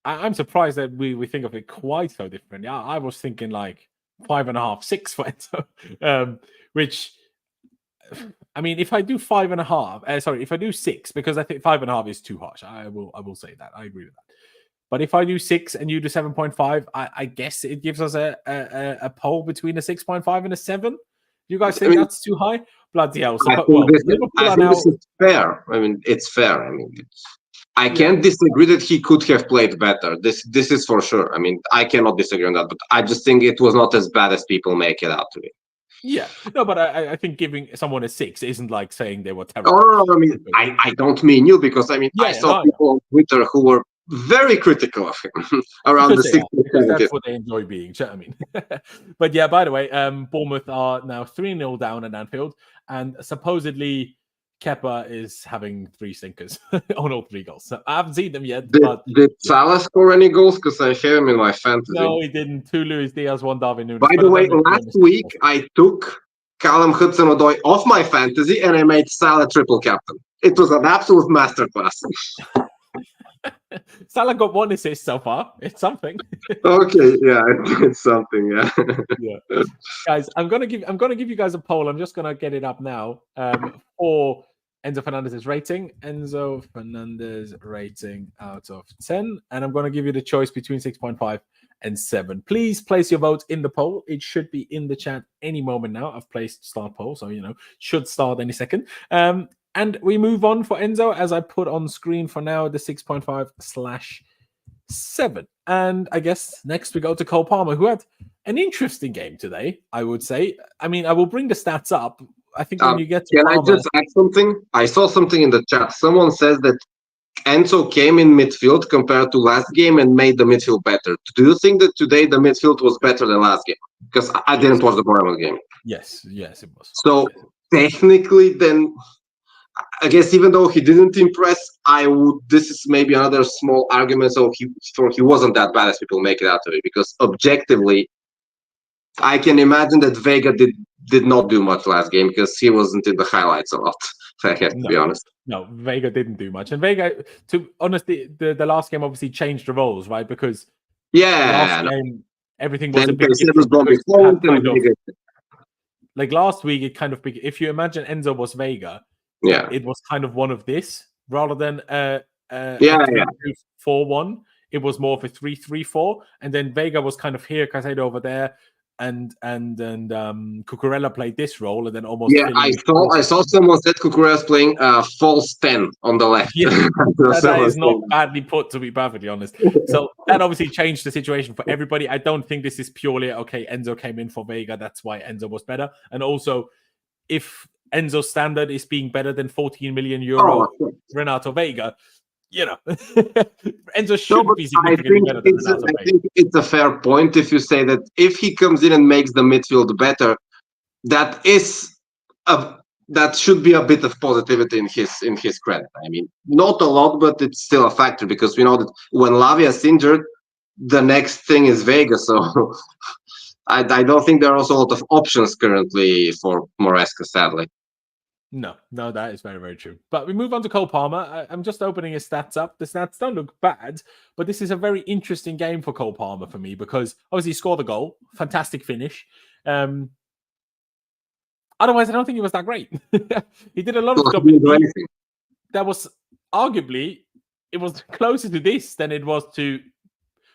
I'm surprised that we think of it quite so different. Yeah, I was thinking like 5.5, 6 for Enzo, which, I mean, if I do 5.5, if I do 6, because I think 5.5 is too harsh. I will say that. I agree with that. But if I do 6 and you do 7.5, I guess it gives us a poll between a 6.5 and a 7. You guys think that's too high? Bloody hell! I think this is fair. I mean, it's fair. I mean, I can't disagree that he could have played better. This is for sure. I mean, I cannot disagree on that. But I just think it was not as bad as people make it out to be. Yeah, no, but I think giving someone a 6 isn't like saying they were terrible. Oh, I mean, I don't mean you, because I mean, I saw people on Twitter who were very critical of him around the 6. That's what they enjoy being. I mean, but yeah. By the way, Bournemouth are now 3-0 down at Anfield, and supposedly Kepa is having 3 stinkers on all 3 goals. So I haven't seen them yet. Did Salah score any goals? Because I have him in my fantasy. No, he didn't. 2 Luis Diaz, 1 Darwin Núñez. By the way, last week I took Callum Hudson-Odoi off my fantasy and I made Salah triple captain. It was an absolute masterclass. Salah got 1 assist so far. It's something. Okay, yeah, it's something. Yeah. Yeah, guys, I'm gonna give you guys a poll. I'm just gonna get it up now. For Enzo Fernandez's rating. Enzo Fernandez rating out of 10, and I'm gonna give you the choice between 6.5 and 7. Please place your vote in the poll. It should be in the chat any moment now. I've placed start poll, so should start any second. And we move on for Enzo, as I put on screen for now, the 6.5/7. And I guess next we go to Cole Palmer, who had an interesting game today, I would say. I mean, I will bring the stats up. I think when you get to Palmer, I just add something? I saw something in the chat. Someone says that Enzo came in midfield compared to last game and made the midfield better. Do you think that today the midfield was better than last game? Because I didn't watch the Bournemouth game. Yes, it was. So technically, then, I guess even though he didn't impress, this is maybe another small argument. So he wasn't that bad as people make it out to be, because objectively, I can imagine that Vega did not do much last game because he wasn't in the highlights a lot. I have to be honest. No, Vega didn't do much, and Vega, to honestly, the last game obviously changed the roles, right? Because last game everything was a bit different. Like last week, it kind of if you imagine Enzo was Vega. Yeah, it was kind of one of this rather than a 3-2-4-1. It was more of a 3-3-4, and then Vega was kind of here, Caicedo over there, and Cucurella played this role, and then almost. Yeah, I saw someone said Cucurella's playing false 10 on the left. Yeah, that is not badly put, to be perfectly honest. So that obviously changed the situation for everybody. I don't think this is purely okay. Enzo came in for Vega, that's why Enzo was better, and also if Enzo's standard is being better than 14 million euro Renato Vega, Enzo should be significantly better than Renato Vega. I think it's a fair point if you say that if he comes in and makes the midfield better, that should be a bit of positivity in his credit. I mean, not a lot, but it's still a factor, because we know that when Lavia's injured, the next thing is Vega. So I don't think there are also a lot of options currently for Maresca, sadly. No, that is very, very true. But we move on to Cole Palmer. I'm just opening his stats up. The stats don't look bad, but this is a very interesting game for Cole Palmer for me, because obviously he scored a goal, fantastic finish. Otherwise, I don't think he was that great. He did a lot of stuff. That was arguably, it was closer to this than it was to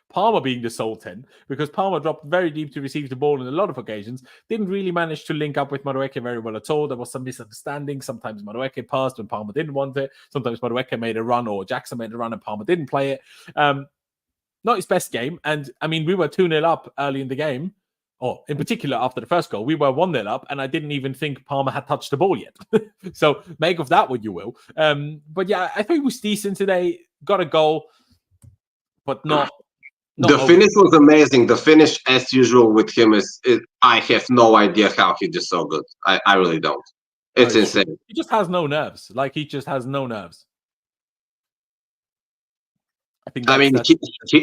Palmer being the sole 10, because Palmer dropped very deep to receive the ball in a lot of occasions, didn't really manage to link up with Madueke very well at all. There was some misunderstanding. Sometimes Madueke passed when Palmer didn't want it. Sometimes Madueke made a run or Jackson made a run and Palmer didn't play it. Not his best game. And I mean, we were 2-0 up early in the game. Or in particular, after the first goal, we were 1-0 up, and I didn't even think Palmer had touched the ball yet. So make of that what you will. But yeah, I think he was decent today. Got a goal, but not the finish was amazing. The finish, as usual, with him I have no idea how he did so good. I really don't. It's insane. True. He just has no nerves. Like, he just has no nerves. I mean,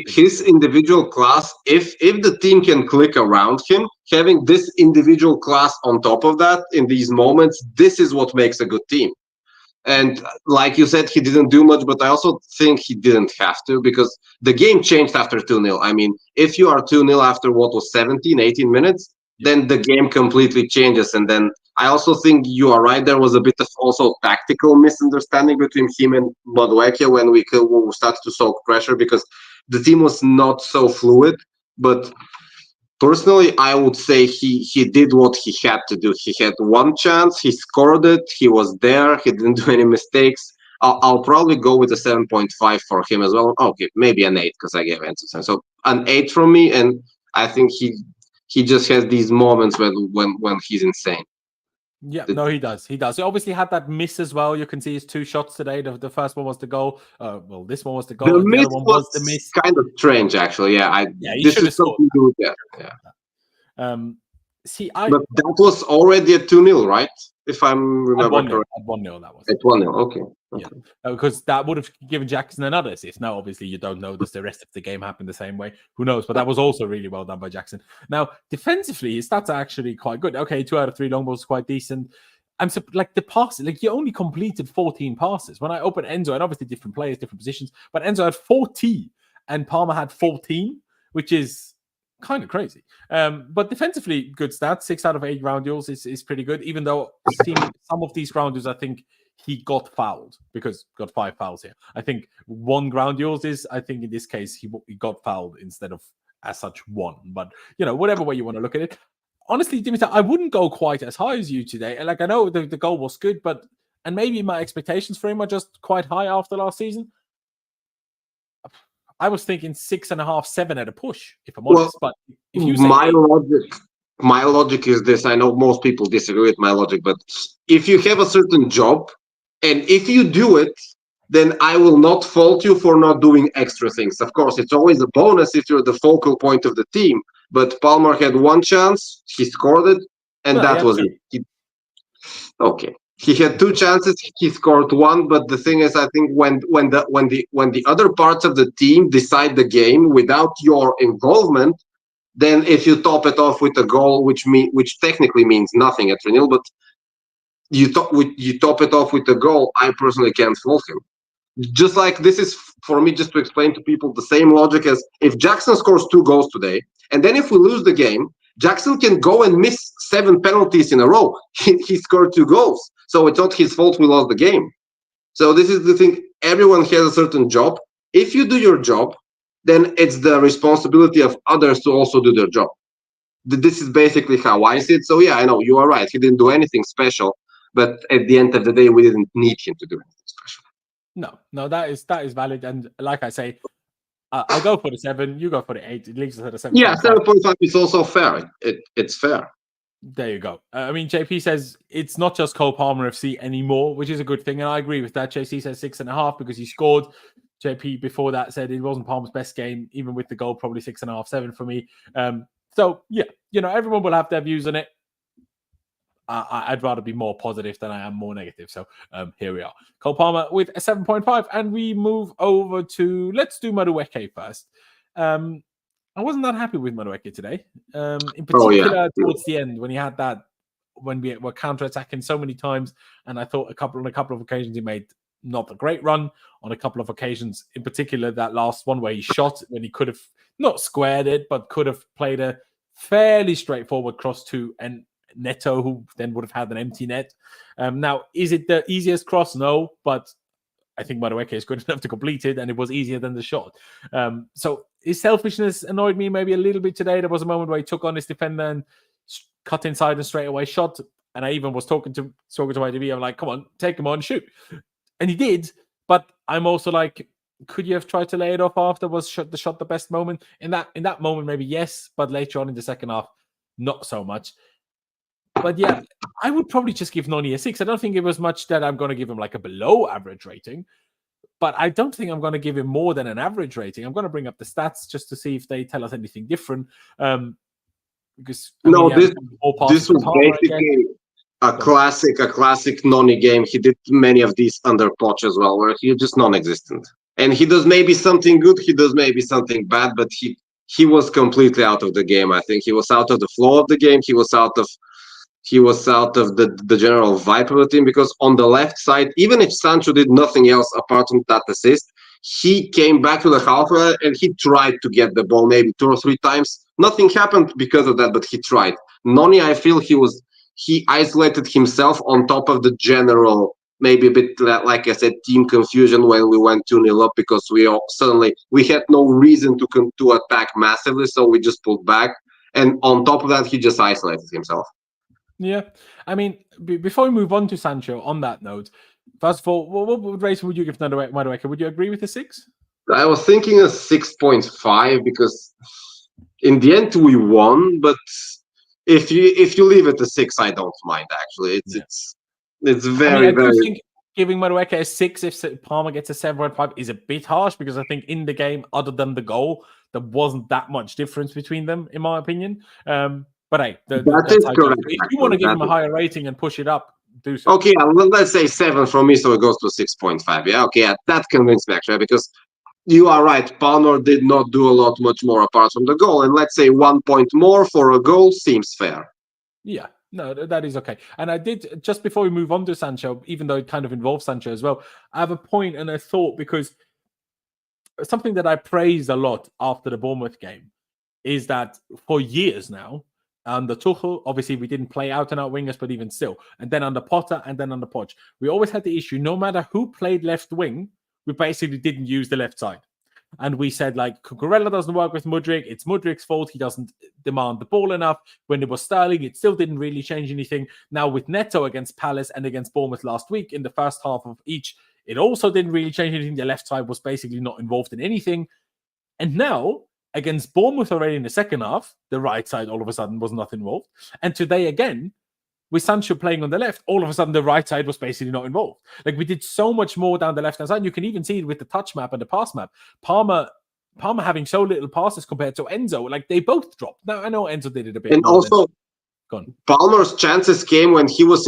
his individual class, if the team can click around him, having this individual class on top of that in these moments, this is what makes a good team. And like you said, he didn't do much, but I also think he didn't have to, because the game changed after 2-0. I mean, if you are 2-0 after what was 17, 18 minutes, then the game completely changes. And then I also think you are right. There was a bit of also tactical misunderstanding between him and Madueke when we started to soak pressure, because the team was not so fluid. But personally, I would say he did what he had to do. He had one chance, he scored it, he was there, he didn't do any mistakes. I'll probably go with a 7.5 for him as well. Okay, maybe an 8 because I gave Enzo 7. So an 8 from me, and I think he just has these moments when he's insane. Yeah, no, he does. He does. He obviously had that miss as well. You can see his 2 shots today. The first one was the goal. Well, this one was the goal. The other one was the miss. Kind of strange, actually. Yeah, he should have scored. Yeah. See, but that was already at 2-0, right? If I'm remembering correctly. At 1-0, that was. At 1-0, okay. Yeah, because that would have given Jackson another assist. Now, obviously, you don't know. Does the rest of the game happen the same way? Who knows? But that was also really well done by Jackson. Now, defensively, his stats are actually quite good. Okay, 2 out of 3 long balls, quite decent. Like the passes, like, you only completed 14 passes. When I opened Enzo, and obviously different players, different positions, but Enzo had 40 and Palmer had 14, which is kind of crazy. But defensively, good stats. 6 out of 8 ground duels is pretty good, even though some of these ground duels, I think he got fouled, because got 5 fouls here. I think 1 ground duels is, I think in this case, he got fouled instead of as such 1. But, whatever way you want to look at it. Honestly, Dimitar, I wouldn't go quite as high as you today. Like, I know the goal was good, and maybe my expectations for him are just quite high after last season. I was thinking 6.5, 7 at a push, if I'm honest. But if you say my logic is this. I know most people disagree with my logic, but if you have a certain job, and if you do it, then I will not fault you for not doing extra things. Of course, it's always a bonus if you're the focal point of the team. But Palmer had 1 chance, he scored it, and that was it. Okay. He had 2 chances. He scored 1, but the thing is, I think when the other parts of the team decide the game without your involvement, then if you top it off with a goal, which technically means nothing at 3-0, but you top it off with a goal, I personally can't fault him. Just like this is, for me, just to explain to people, the same logic as if Jackson scores 2 goals today, and then if we lose the game, Jackson can go and miss 7 penalties in a row. He scored 2 goals. So it's not his fault we lost the game. So this is the thing. Everyone has a certain job. If you do your job, then it's the responsibility of others to also do their job. This is basically how I see it. So yeah, I know you are right. He didn't do anything special, but at the end of the day, we didn't need him to do anything special. No, that is valid. And like I say, I'll go for the 7. You go for the 8. It leaves us at a 7. Yeah, 7.5 is also fair. It's fair. There you go. I mean, JP says it's not just Cole Palmer FC anymore, which is a good thing. And I agree with that. JC says 6.5 because he scored. JP before that said it wasn't Palmer's best game, even with the goal, probably 6.5, 7 for me. So, yeah, everyone will have their views on it. I'd rather be more positive than I am more negative. So here we are. Cole Palmer with a 7.5. And we move over to, let's do Madueke first. I wasn't that happy with Mudryk today. In particular, towards the end, when he had that, when we were counter-attacking so many times, and I thought on a couple of occasions he made not a great run. On a couple of occasions, in particular, that last one where he shot when he could have not squared it, but could have played a fairly straightforward cross to Neto, who then would have had an empty net. Now, is it the easiest cross? No, but I think Maresca is good enough to complete it, and it was easier than the shot. So his selfishness annoyed me maybe a little bit today. There was a moment where he took on his defender and cut inside and straight away shot. And I even was talking to ITV. I'm like, come on, take him on, shoot. And he did. But I'm also like, could you have tried to lay it off after? Was the shot the best moment? In that moment, maybe yes. But later on in the second half, not so much. But yeah, I would probably just give Noni a 6. I don't think it was much that I'm going to give him like a below average rating. But I don't think I'm going to give him more than an average rating. I'm going to bring up the stats just to see if they tell us anything different. Because this was basically a classic Noni game. He did many of these under Poch as well, where he's just non-existent. And he does maybe something good, he does maybe something bad, but he was completely out of the game. I think he was out of the flow of the game. He was out of the general vibe of the team, because on the left side, even if Sancho did nothing else apart from that assist, he came back to the halfway and he tried to get the ball maybe 2 or 3 times. Nothing happened because of that, but he tried. Noni, I feel he isolated himself on top of the general, maybe a bit like I said, team confusion when we went 2-0 up, because we had no reason to attack massively, so we just pulled back. And on top of that, he just isolated himself. Yeah, I mean, before we move on to Sancho, on that note, first of all, what rating would you give Madueke? Would you agree with the 6? I was thinking a 6.5, because in the end we won. But if you leave it a 6, I don't mind. Actually, it's very I think giving Madueke a 6 if Palmer gets a 7.5 is a bit harsh, because I think in the game, other than the goal, there wasn't that much difference between them, in my opinion. But hey, that is correct. If you want to give him a higher rating and push it up, do so. Okay, let's say 7 from me, so it goes to 6.5. Yeah, okay, that convinced me actually, because you are right. Palmer did not do a lot much more apart from the goal, and let's say 1 point more for a goal seems fair. Yeah, no, that is okay. And I did, just before we move on to Sancho, even though it kind of involves Sancho as well, I have a point and a thought, because something that I praised a lot after the Bournemouth game is that for years now, under Tuchel, obviously we didn't play out-and-out wingers, but even still. And then under Potter and then under Poch, we always had the issue, no matter who played left wing, we basically didn't use the left side. And we said, like, Cucurella doesn't work with Mudryk. It's Mudryk's fault. He doesn't demand the ball enough. When it was Sterling, it still didn't really change anything. Now with Neto against Palace and against Bournemouth last week, in the first half of each, it also didn't really change anything. The left side was basically not involved in anything. And now, against Bournemouth already in the second half, the right side all of a sudden was not involved. And today again, with Sancho playing on the left, all of a sudden the right side was basically not involved. Like, we did so much more down the left-hand side. You can even see it with the touch map and the pass map. Palmer having so little passes compared to Enzo. Like, they both dropped. Now, I know Enzo did it a bit. And also, Palmer's chances came when he was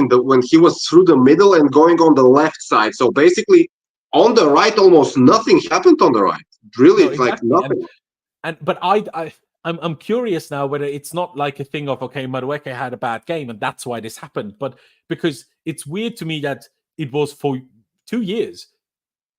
through the middle and going on the left side. So basically, on the right, almost nothing happened on the right. Really, no, exactly. Like nothing. But I'm curious now whether it's not like a thing of, okay, Madueke had a bad game and that's why this happened. But because it's weird to me that it was for 2 years.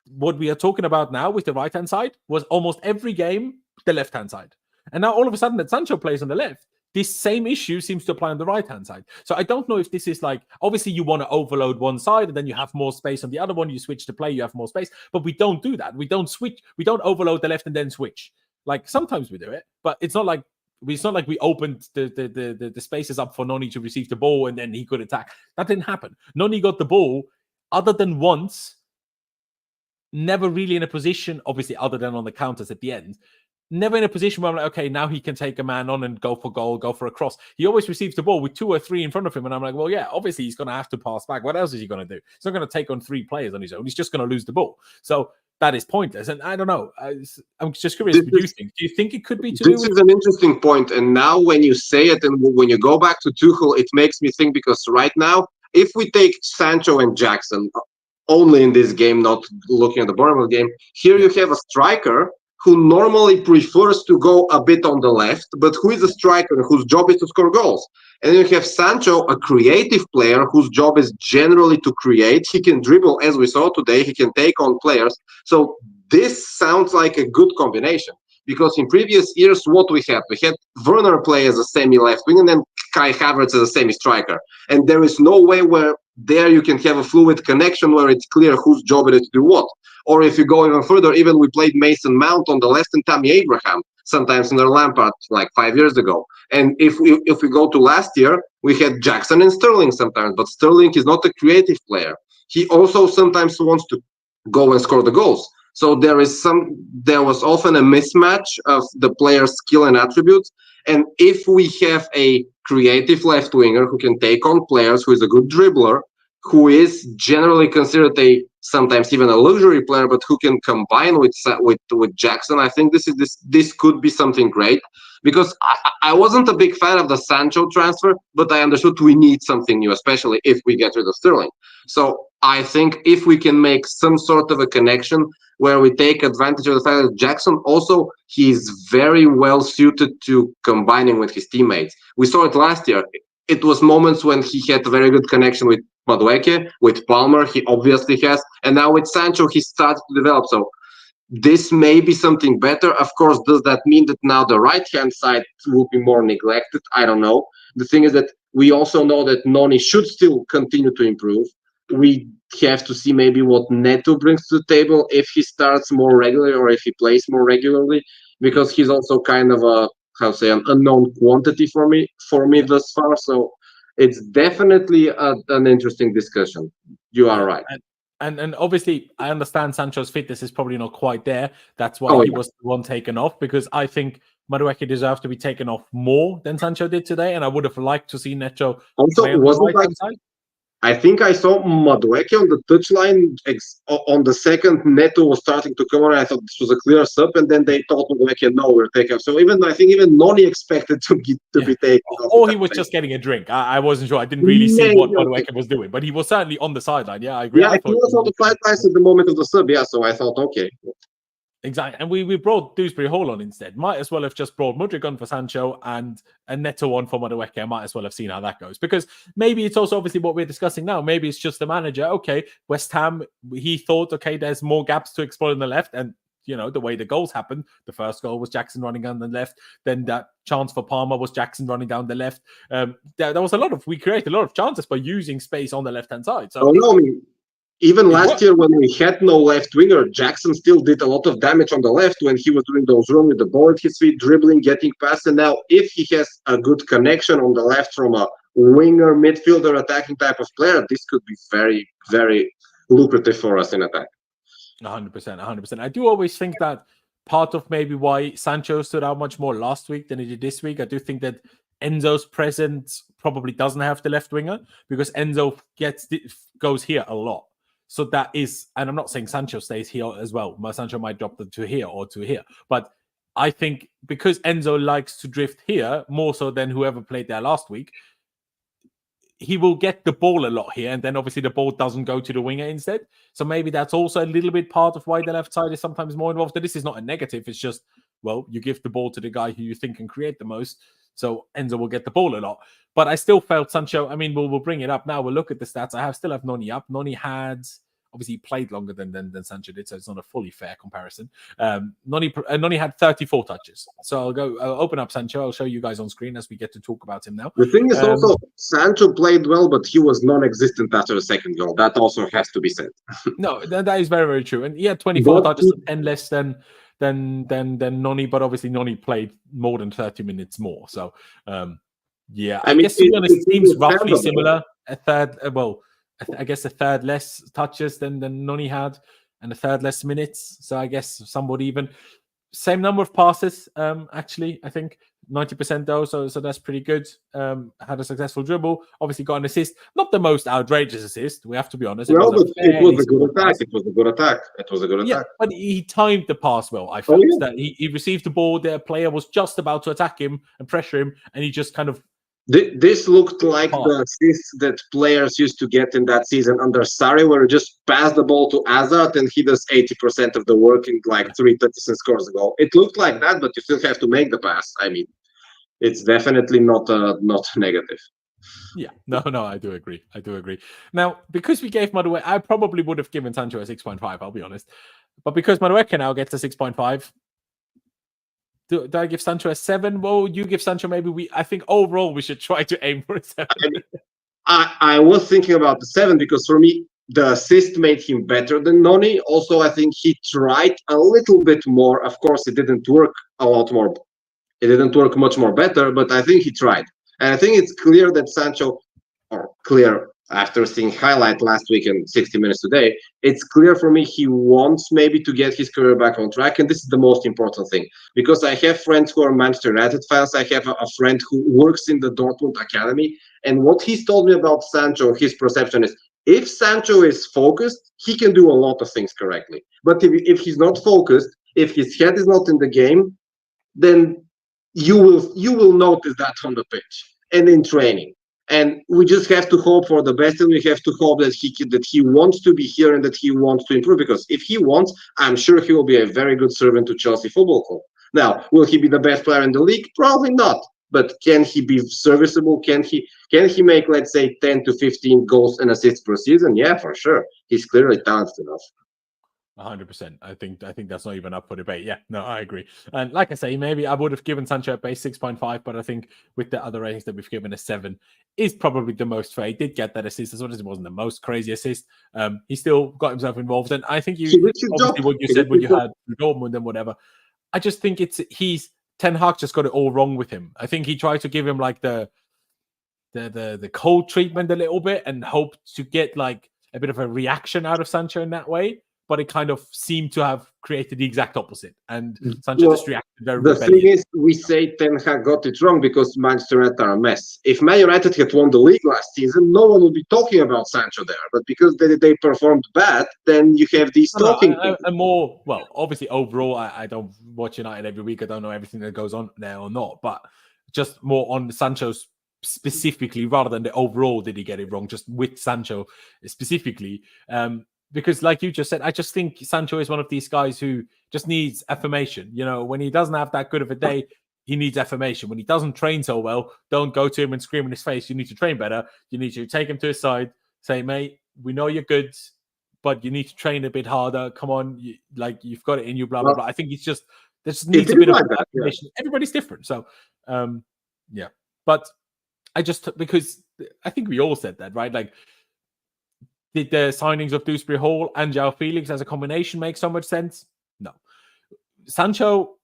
What we are talking about now with the right-hand side was almost every game, the left-hand side. And now all of a sudden that Sancho plays on the left, this same issue seems to apply on the right-hand side. So I don't know if this is like, obviously you want to overload one side and then you have more space on the other one. You switch to play, you have more space. But we don't do that. We don't switch. We don't overload the left and then switch. Like, sometimes we do it, but it's not like we opened the spaces up for Noni to receive the ball and then he could attack. That didn't happen. Noni got the ball, other than once, never really in a position, obviously other than on the counters at the end, never in a position where I'm like, okay, now he can take a man on and go for goal, go for a cross. He always receives the ball with 2 or 3 in front of him, and I'm like, well, yeah, obviously he's going to have to pass back. What else is he going to do? He's not going to take on 3 players on his own. He's just going to lose the ball. So that is pointless. And I don't know. I'm just curious, what do you think? Do you think it could be to do with... This is an interesting point. And now when you say it and when you go back to Tuchel, it makes me think, because right now, if we take Sancho and Jackson only in this game, not looking at the Bournemouth game, here you have a striker who normally prefers to go a bit on the left, but who is a striker whose job is to score goals. And then you have Sancho, a creative player whose job is generally to create. He can dribble, as we saw today. He can take on players. So this sounds like a good combination, because in previous years, what we had Werner play as a semi-left wing and then Kai Havertz as a semi-striker. And there is no way where there you can have a fluid connection where it's clear whose job it is to do what. Or if you go even further, even we played Mason Mount on the left and Tammy Abraham sometimes under Lampard like 5 years ago. And if we go to last year, we had Jackson and Sterling sometimes, but Sterling is not a creative player. He also sometimes wants to go and score the goals. So there was often a mismatch of the player's skill and attributes. And if we have a creative left winger who can take on players, who is a good dribbler, who is generally considered sometimes even a luxury player, but who can combine with Jackson, I think this could be something great. Because I wasn't a big fan of the Sancho transfer, but I understood we need something new, especially if we get rid of Sterling. So I think if we can make some sort of a connection where we take advantage of the fact that Jackson also, he's very well suited to combining with his teammates. We saw it last year. It was moments when he had a very good connection with Mudryk, with Palmer, he obviously has, and now with Sancho, he started to develop. So this may be something better. Of course, does that mean that now the right-hand side will be more neglected? I don't know. The thing is that we also know that Noni should still continue to improve. We have to see maybe what Neto brings to the table, if he starts more regularly or if he plays more regularly, because he's also kind of an unknown quantity for me thus far. So it's definitely an interesting discussion. You are right. And obviously, I understand Sancho's fitness is probably not quite there. That's why he was the one taken off, because I think Mudryk deserved to be taken off more than Sancho did today, and I would have liked to see Neto play on the right-hand side. I think I saw Mudryk on the touchline on the second Neto was starting to come on. I thought this was a clear sub, and then they told Mudryk, no, we're taking. So I think even Noni expected to be taken off. Or he was just getting a drink. I wasn't sure. I didn't really see what Mudryk was doing, but he was certainly on the sideline. Yeah, I agree. Yeah, he was on the sidelines at the moment of the sub. Yeah, so I thought, okay. Exactly, and we brought Dewsbury Hall on instead. Might as well have just brought Mudryk on for Sancho and a Neto on for Mudryk. I might as well have seen how that goes, because maybe it's also obviously what we're discussing now. Maybe it's just the manager. Okay, West Ham, he thought, okay, there's more gaps to explore on the left, and the way the goals happened. The first goal was Jackson running down the left. Then that chance for Palmer was Jackson running down the left. There was we created a lot of chances by using space on the left-hand side. So even last year when we had no left winger, Jackson still did a lot of damage on the left when he was doing those runs with the ball at his feet, dribbling, getting past. And now if he has a good connection on the left from a winger, midfielder, attacking type of player, this could be very, very lucrative for us in attack. 100%. I do always think that part of maybe why Sancho stood out much more last week than he did this week, I do think that Enzo's presence probably doesn't have the left winger, because Enzo goes here a lot. So that is, and I'm not saying Sancho stays here as well. Sancho might drop them to here or to here. But I think because Enzo likes to drift here more so than whoever played there last week, he will get the ball a lot here. And then obviously the ball doesn't go to the winger instead. So maybe that's also a little bit part of why the left side is sometimes more involved. So this is not a negative. It's just, well, you give the ball to the guy who you think can create the most. So Enzo will get the ball a lot. But I still felt Sancho, I mean, we'll bring it up now. We'll look at the stats. I still have Noni up. Noni had, obviously, played longer than Sancho did, so it's not a fully fair comparison. Noni had 34 touches. So I'll open up Sancho. I'll show you guys on screen as we get to talk about him now. The thing is also, Sancho played well, but he was non-existent after the second goal. That also has to be said. No, that is very, very true. And he had 24 touches, 10 less than Noni, but obviously Noni played more than 30 minutes more. So, I guess to be honest, it seems roughly similar. A third less touches than Noni had, and a third less minutes. So I guess somewhat even. Same number of passes, actually, I think 90% though. So that's pretty good. Had a successful dribble. Obviously got an assist. Not the most outrageous assist, we have to be honest. It was a good attack. It was a good attack. Yeah, but he timed the pass well, I felt. That he received the ball, the player was just about to attack him and pressure him, and he just kind of... This looked like the assist that players used to get in that season under Sarri, where you just pass the ball to Hazard and he does 80% of the work in like 3 touches and scores a goal. It looked like that, but you still have to make the pass. I mean, it's definitely not negative. Yeah, no, I do agree. Now, because we gave Mudryk, I probably would have given Sancho a 6.5, I'll be honest. But because Mudryk now gets a 6.5, do I give Sancho a 7? Well, you give Sancho maybe I think overall we should try to aim for a 7. I was thinking about the 7 because for me, the assist made him better than Noni. Also, I think he tried a little bit more. Of course, it didn't work a lot more. It didn't work much more better, but I think he tried. And I think it's clear that Sancho, or clear after seeing highlight last week and 60 minutes today, it's clear for me he wants maybe to get his career back on track. And this is the most important thing. Because I have friends who are Manchester United fans. I have a friend who works in the Dortmund Academy. And what he's told me about Sancho, his perception is, if Sancho is focused, he can do a lot of things correctly. But if he's not focused, if his head is not in the game, then you will notice that on the pitch and in training. And we just have to hope for the best, and we have to hope that he wants to be here and that he wants to improve. Because if he wants, I'm sure he will be a very good servant to Chelsea Football Club. Now, will he be the best player in the league? Probably not. But can he be serviceable? Can he make, let's say, 10 to 15 goals and assists per season? Yeah, for sure. He's clearly talented enough. 100%. I think that's not even up for debate. Yeah, no, I agree. And like I say, maybe I would have given Sancho a base 6.5, but I think with the other ratings that we've given, a 7 is probably the most fair. He did get that assist as well as it wasn't the most crazy assist. He still got himself involved, and I think obviously what you said when you had Dortmund and whatever. I just think he's Ten Hag just got it all wrong with him. I think he tried to give him like the cold treatment a little bit and hoped to get like a bit of a reaction out of Sancho in that way. But it kind of seemed to have created the exact opposite. And Sancho just reacted very The thing is, we say Ten Hag got it wrong because Manchester United are a mess. If Man United had won the league last season, no one would be talking about Sancho there. But because they performed bad, then you have these talking things. And more, well, obviously overall, I don't watch United every week. I don't know everything that goes on there or not. But just more on Sancho's specifically rather than the overall did he get it wrong, just with Sancho specifically. Because like you just said, I just think Sancho is one of these guys who just needs affirmation. You know, when he doesn't have that good of a day, he needs affirmation. When he doesn't train so well, don't go to him and scream in his face. You need to train better. You need to take him to his side, say, mate, we know you're good, but you need to train a bit harder. Come on, you've got it in you, blah, blah, blah. I think it's just, there just needs a bit of affirmation. Yeah. Everybody's different. So, yeah. But because I think we all said that, right? Like, did the signings of Dewsbury Hall and João Felix as a combination make so much sense? No. Sancho,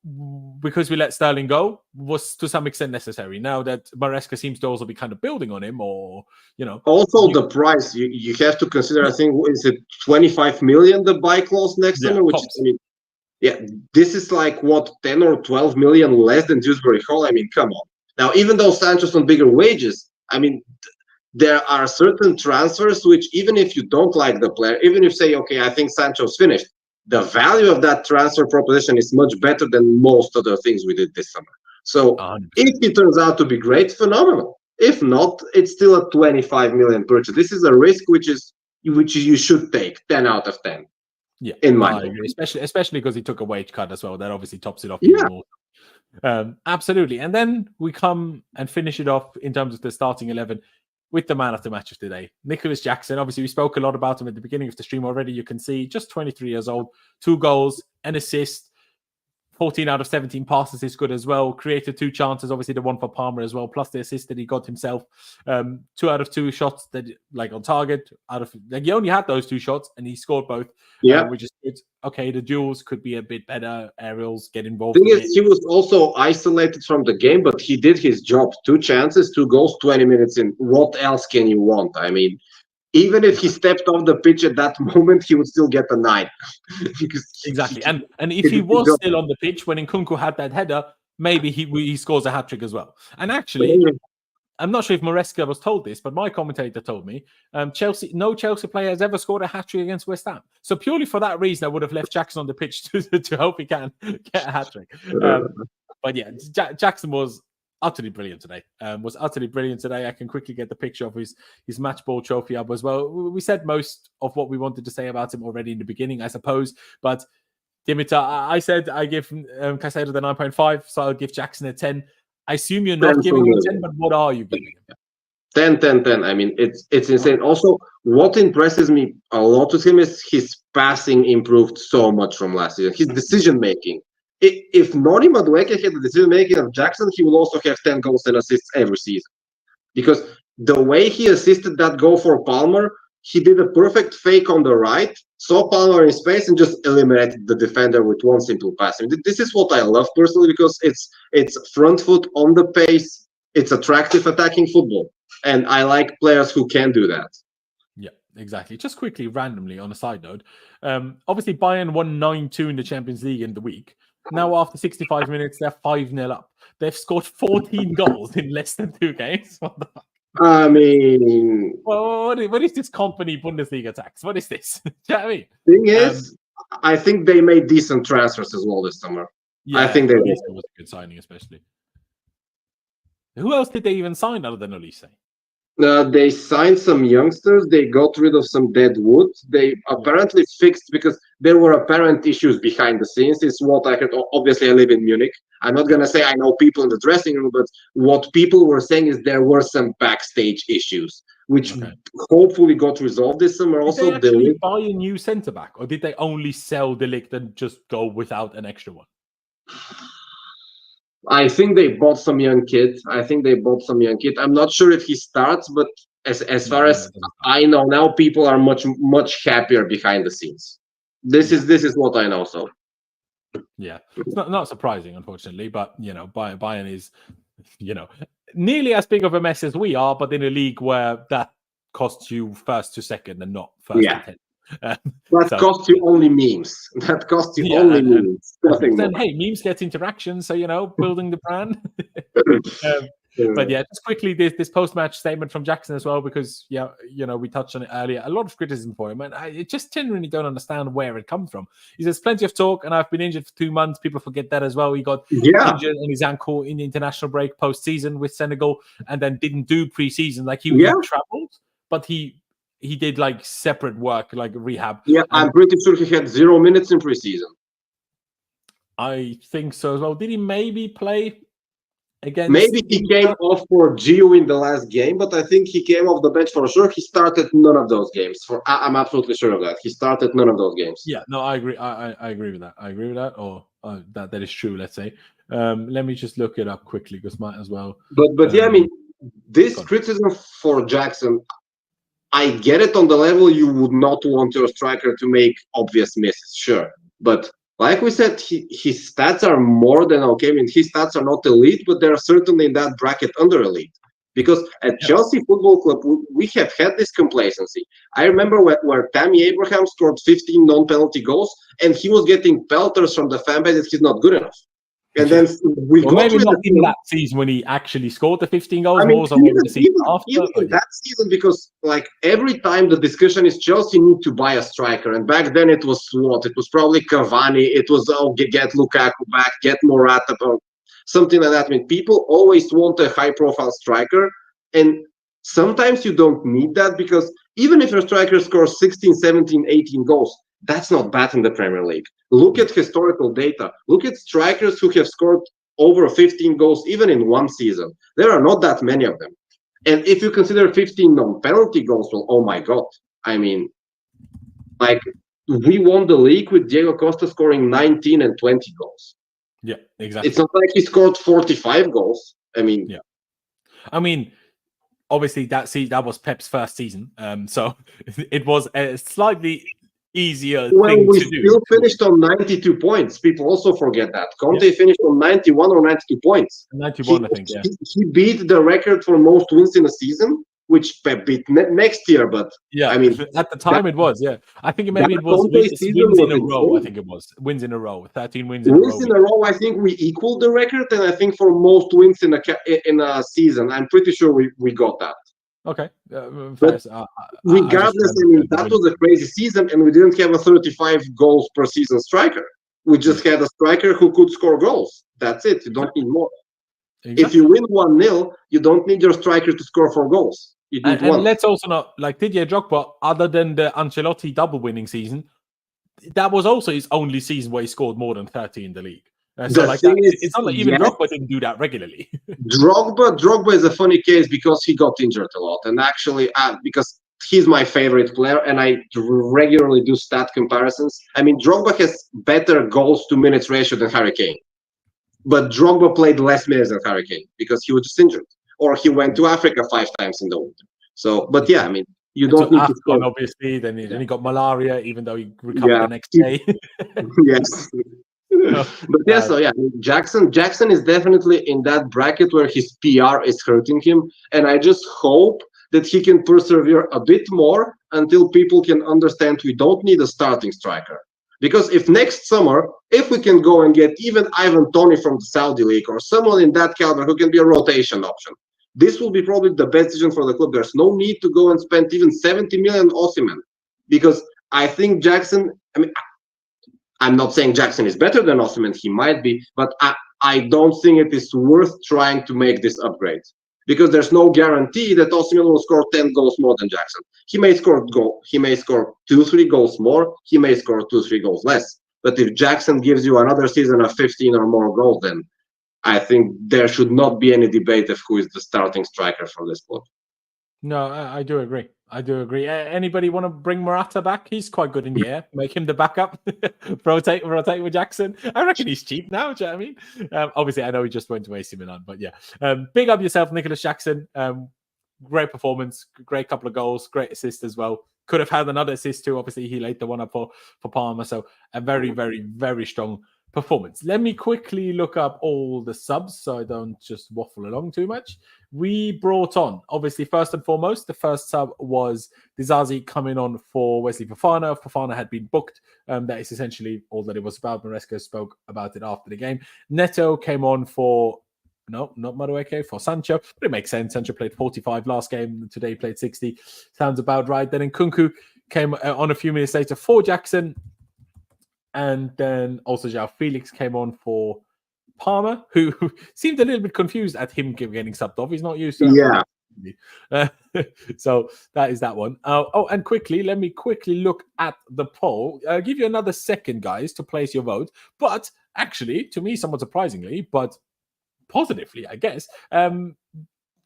because we let Sterling go, was to some extent necessary. Now that Maresca seems to also be kind of building on him, or, you know. Also, the price, you have to consider, I think, is it 25 million, the buy clause next summer? Which is, I mean, yeah, this is like, what, 10 or 12 million less than Dewsbury Hall? I mean, come on. Now, even though Sancho's on bigger wages, I mean, there are certain transfers which, even if you don't like the player, even if you say, okay, I think Sancho's finished, the value of that transfer proposition is much better than most of the things we did this summer. So 100%. If it turns out to be great, phenomenal. If not, it's still a 25 million purchase. This is a risk which you should take 10 out of 10. Yeah, in my opinion. Especially because he took a wage cut as well. That obviously tops it off. Yeah. Absolutely. And then we come and finish it off in terms of the starting 11 with the man of the match of today, Nicolas Jackson. Obviously, we spoke a lot about him at the beginning of the stream already. You can see just 23 years old, 2 goals, an assist, 14 out of 17 passes is good as well. Created 2 chances, obviously the one for Palmer as well, plus the assist that he got himself. 2 out of 2 shots that like on target. He only had those 2 shots and he scored both. Yeah, which is good. Okay, the duels could be a bit better. Aerials get involved. The thing is, he was also isolated from the game, but he did his job. 2 chances, 2 goals, 20 minutes in. What else can you want? I mean, even if he stepped off the pitch at that moment, he would still get a 9. Exactly. And if he was still on the pitch when Nkunku had that header, maybe he scores a hat-trick as well. And actually, I'm not sure if Maresca was told this, but my commentator told me no Chelsea player has ever scored a hat-trick against West Ham. So purely for that reason, I would have left Jackson on the pitch to hope he can get a hat-trick. But yeah, Jackson was utterly brilliant today. I can quickly get the picture of his match ball trophy up as well. We said most of what we wanted to say about him already in the beginning, I suppose. But Dimitar, I said I give Caicedo the 9.5, so I'll give Jackson a 10. I assume you're not giving him 10, but what are you giving him? 10. I mean, it's insane. Also, what impresses me a lot with him is his passing improved so much from last season. His decision-making. If Noni Madueke had the decision-making of Jackson, he will also have 10 goals and assists every season. Because the way he assisted that goal for Palmer, he did a perfect fake on the right, saw Palmer in space, and just eliminated the defender with one simple pass. I mean, this is what I love personally, because it's front foot on the pace, it's attractive attacking football, and I like players who can do that. Yeah, exactly. Just quickly, randomly, on a side note, obviously Bayern won 9-2 in the Champions League in the week. Now, after 65 minutes, they're 5-0 up. They've scored 14 goals in less than 2 games. What the fuck? I mean, well, what is this company Bundesliga tax? What is this? Do you know what I mean? Thing is, I think they made decent transfers as well this summer. Yeah, I think they did. It was a good signing, especially. Who else did they even sign other than Olise? They signed some youngsters. They got rid of some dead wood. They apparently fixed, because there were apparent issues behind the scenes. It's what I heard. Obviously, I live in Munich. I'm not gonna say I know people in the dressing room, but what people were saying is there were some backstage issues, which hopefully got resolved this summer. Did Also, they actually buy a new centre back, or did they only sell De Ligt and just go without an extra one? I think they bought some young kid. I'm not sure if he starts, but as far as I know now, people are much happier behind the scenes. This is what I know. So yeah, it's not surprising, unfortunately, but Bayern is nearly as big of a mess as we are, but in a league where that costs you first to second and not first to 10. That costs you only memes. That costs you only memes. Nothing more. Hey, memes get interaction, so building the brand. But yeah, just quickly, this post-match statement from Jackson as well, because we touched on it earlier. A lot of criticism for him, and I just genuinely don't understand where it comes from. He says plenty of talk, and I've been injured for 2 months. People forget that as well. He got injured on his ankle in the international break post-season with Senegal, and then didn't do pre-season. Like he traveled, but he did like separate work, like rehab. Yeah, I'm pretty sure he had 0 minutes in preseason. I think so as well. Did he maybe play against? Maybe he came off for Gio in the last game, but I think he came off the bench for sure. He started none of those games. I'm absolutely sure of that. He started none of those games. Yeah, no, I agree. I agree with that. I agree with that, or that is true. Let's say. Let me just look it up quickly, because might as well. But yeah, I mean, this criticism for Jackson, I get it on the level you would not want your striker to make obvious misses, sure. But like we said, his stats are more than okay. I mean, his stats are not elite, but they're certainly in that bracket under elite. Because at Chelsea Football Club, we have had this complacency. I remember where Tammy Abraham scored 15 non-penalty goals, and he was getting pelters from the fan base that he's not good enough. And then maybe not in that season when he actually scored the 15 goals. I mean, even in that season, because like every time the discussion is Chelsea need to buy a striker, and back then it was what? It was probably Cavani. It was get Lukaku back, get Morata, or something like that. I mean, people always want a high-profile striker, and sometimes you don't need that, because even if your striker scores 16, 17, 18 goals, that's not bad in the Premier League. Look at historical data. Look at strikers who have scored over 15 goals even in one season. There are not that many of them. And if you consider 15 non-penalty goals, well, oh my God. I mean, like, we won the league with Diego Costa scoring 19 and 20 goals. Yeah, exactly. It's not like he scored 45 goals. I mean, yeah. I mean, obviously that was Pep's first season. So it was a slightly easier thing to do. We still finished on 92 points. People also forget that. Conte finished on 91 or 92 points. 91, I think, yeah. He beat the record for most wins in a season, which Pep beat next year, but yeah, I mean, at the time it was, yeah. I think maybe it was wins in a row. I think it was wins in a row, 13 wins in a row. Wins in a row, I think we equaled the record, and I think for most wins in a season, I'm pretty sure we got that. Okay. Regardless, I mean, that was a crazy season, and we didn't have a 35 goals per season striker. We just had a striker who could score goals. That's it. You don't need more. Exactly. If you win 1-0, you don't need your striker to score 4 goals. You need one. And let's also not, like Didier Drogba, other than the Ancelotti double winning season, that was also his only season where he scored more than 30 in the league. So like it's not like even Drogba didn't do that regularly. Drogba is a funny case because he got injured a lot, and actually because he's my favorite player, and I regularly do stat comparisons. I mean, Drogba has better goals to minutes ratio than Harry Kane, but Drogba played less minutes than Harry Kane because he was just injured. or he went to Africa 5 times in the winter. So, but yeah, I mean, you don't need to score. Obviously, then he got malaria, even though he recovered the next day. Yes. But yeah, so yeah, Jackson is definitely in that bracket where his PR is hurting him, and I just hope that he can persevere a bit more until people can understand we don't need a starting striker. Because if next summer, if we can go and get even Ivan Toney from the Saudi League or someone in that caliber who can be a rotation option, this will be probably the best decision for the club. There's no need to go and spend even 70 million Osimhen, because I think Jackson, I mean, I'm not saying Jackson is better than Osimhen, he might be, but I don't think it is worth trying to make this upgrade, because there's no guarantee that Osimhen will score 10 goals more than Jackson. He may score 2-3 goals more, he may score 2-3 goals less. But if Jackson gives you another season of 15 or more goals, then I think there should not be any debate of who is the starting striker for this club. No, I do agree. Anybody want to bring Morata back? He's quite good in the air. Make him the backup. rotate with Jackson. I reckon he's cheap now. Do you know what I mean? Obviously, I know he just went to AC Milan, but yeah. Big up yourself, Nicolas Jackson. Great performance. Great couple of goals. Great assist as well. Could have had another assist too. Obviously, he laid the one up for Parma. So a very, very, very strong performance. Let me quickly look up all the subs so I don't just waffle along too much. We brought on, obviously, first and foremost, the first sub was Disasi coming on for Wesley Fofana. Fofana had been booked. That is essentially all that it was about. Maresca spoke about it after the game. Neto came on for, no, not Mudryk, for Sancho. But it makes sense. Sancho played 45 last game. Today played 60. Sounds about right. Then Nkunku came on a few minutes later for Jackson. And then also João Felix came on for Parma, who seemed a little bit confused at him getting subbed off. He's not used to that. Yeah. So that is that one. And let me quickly look at the poll. I'll give you another second, guys, to place your vote. But actually, to me, somewhat surprisingly, but positively, I guess, Enzo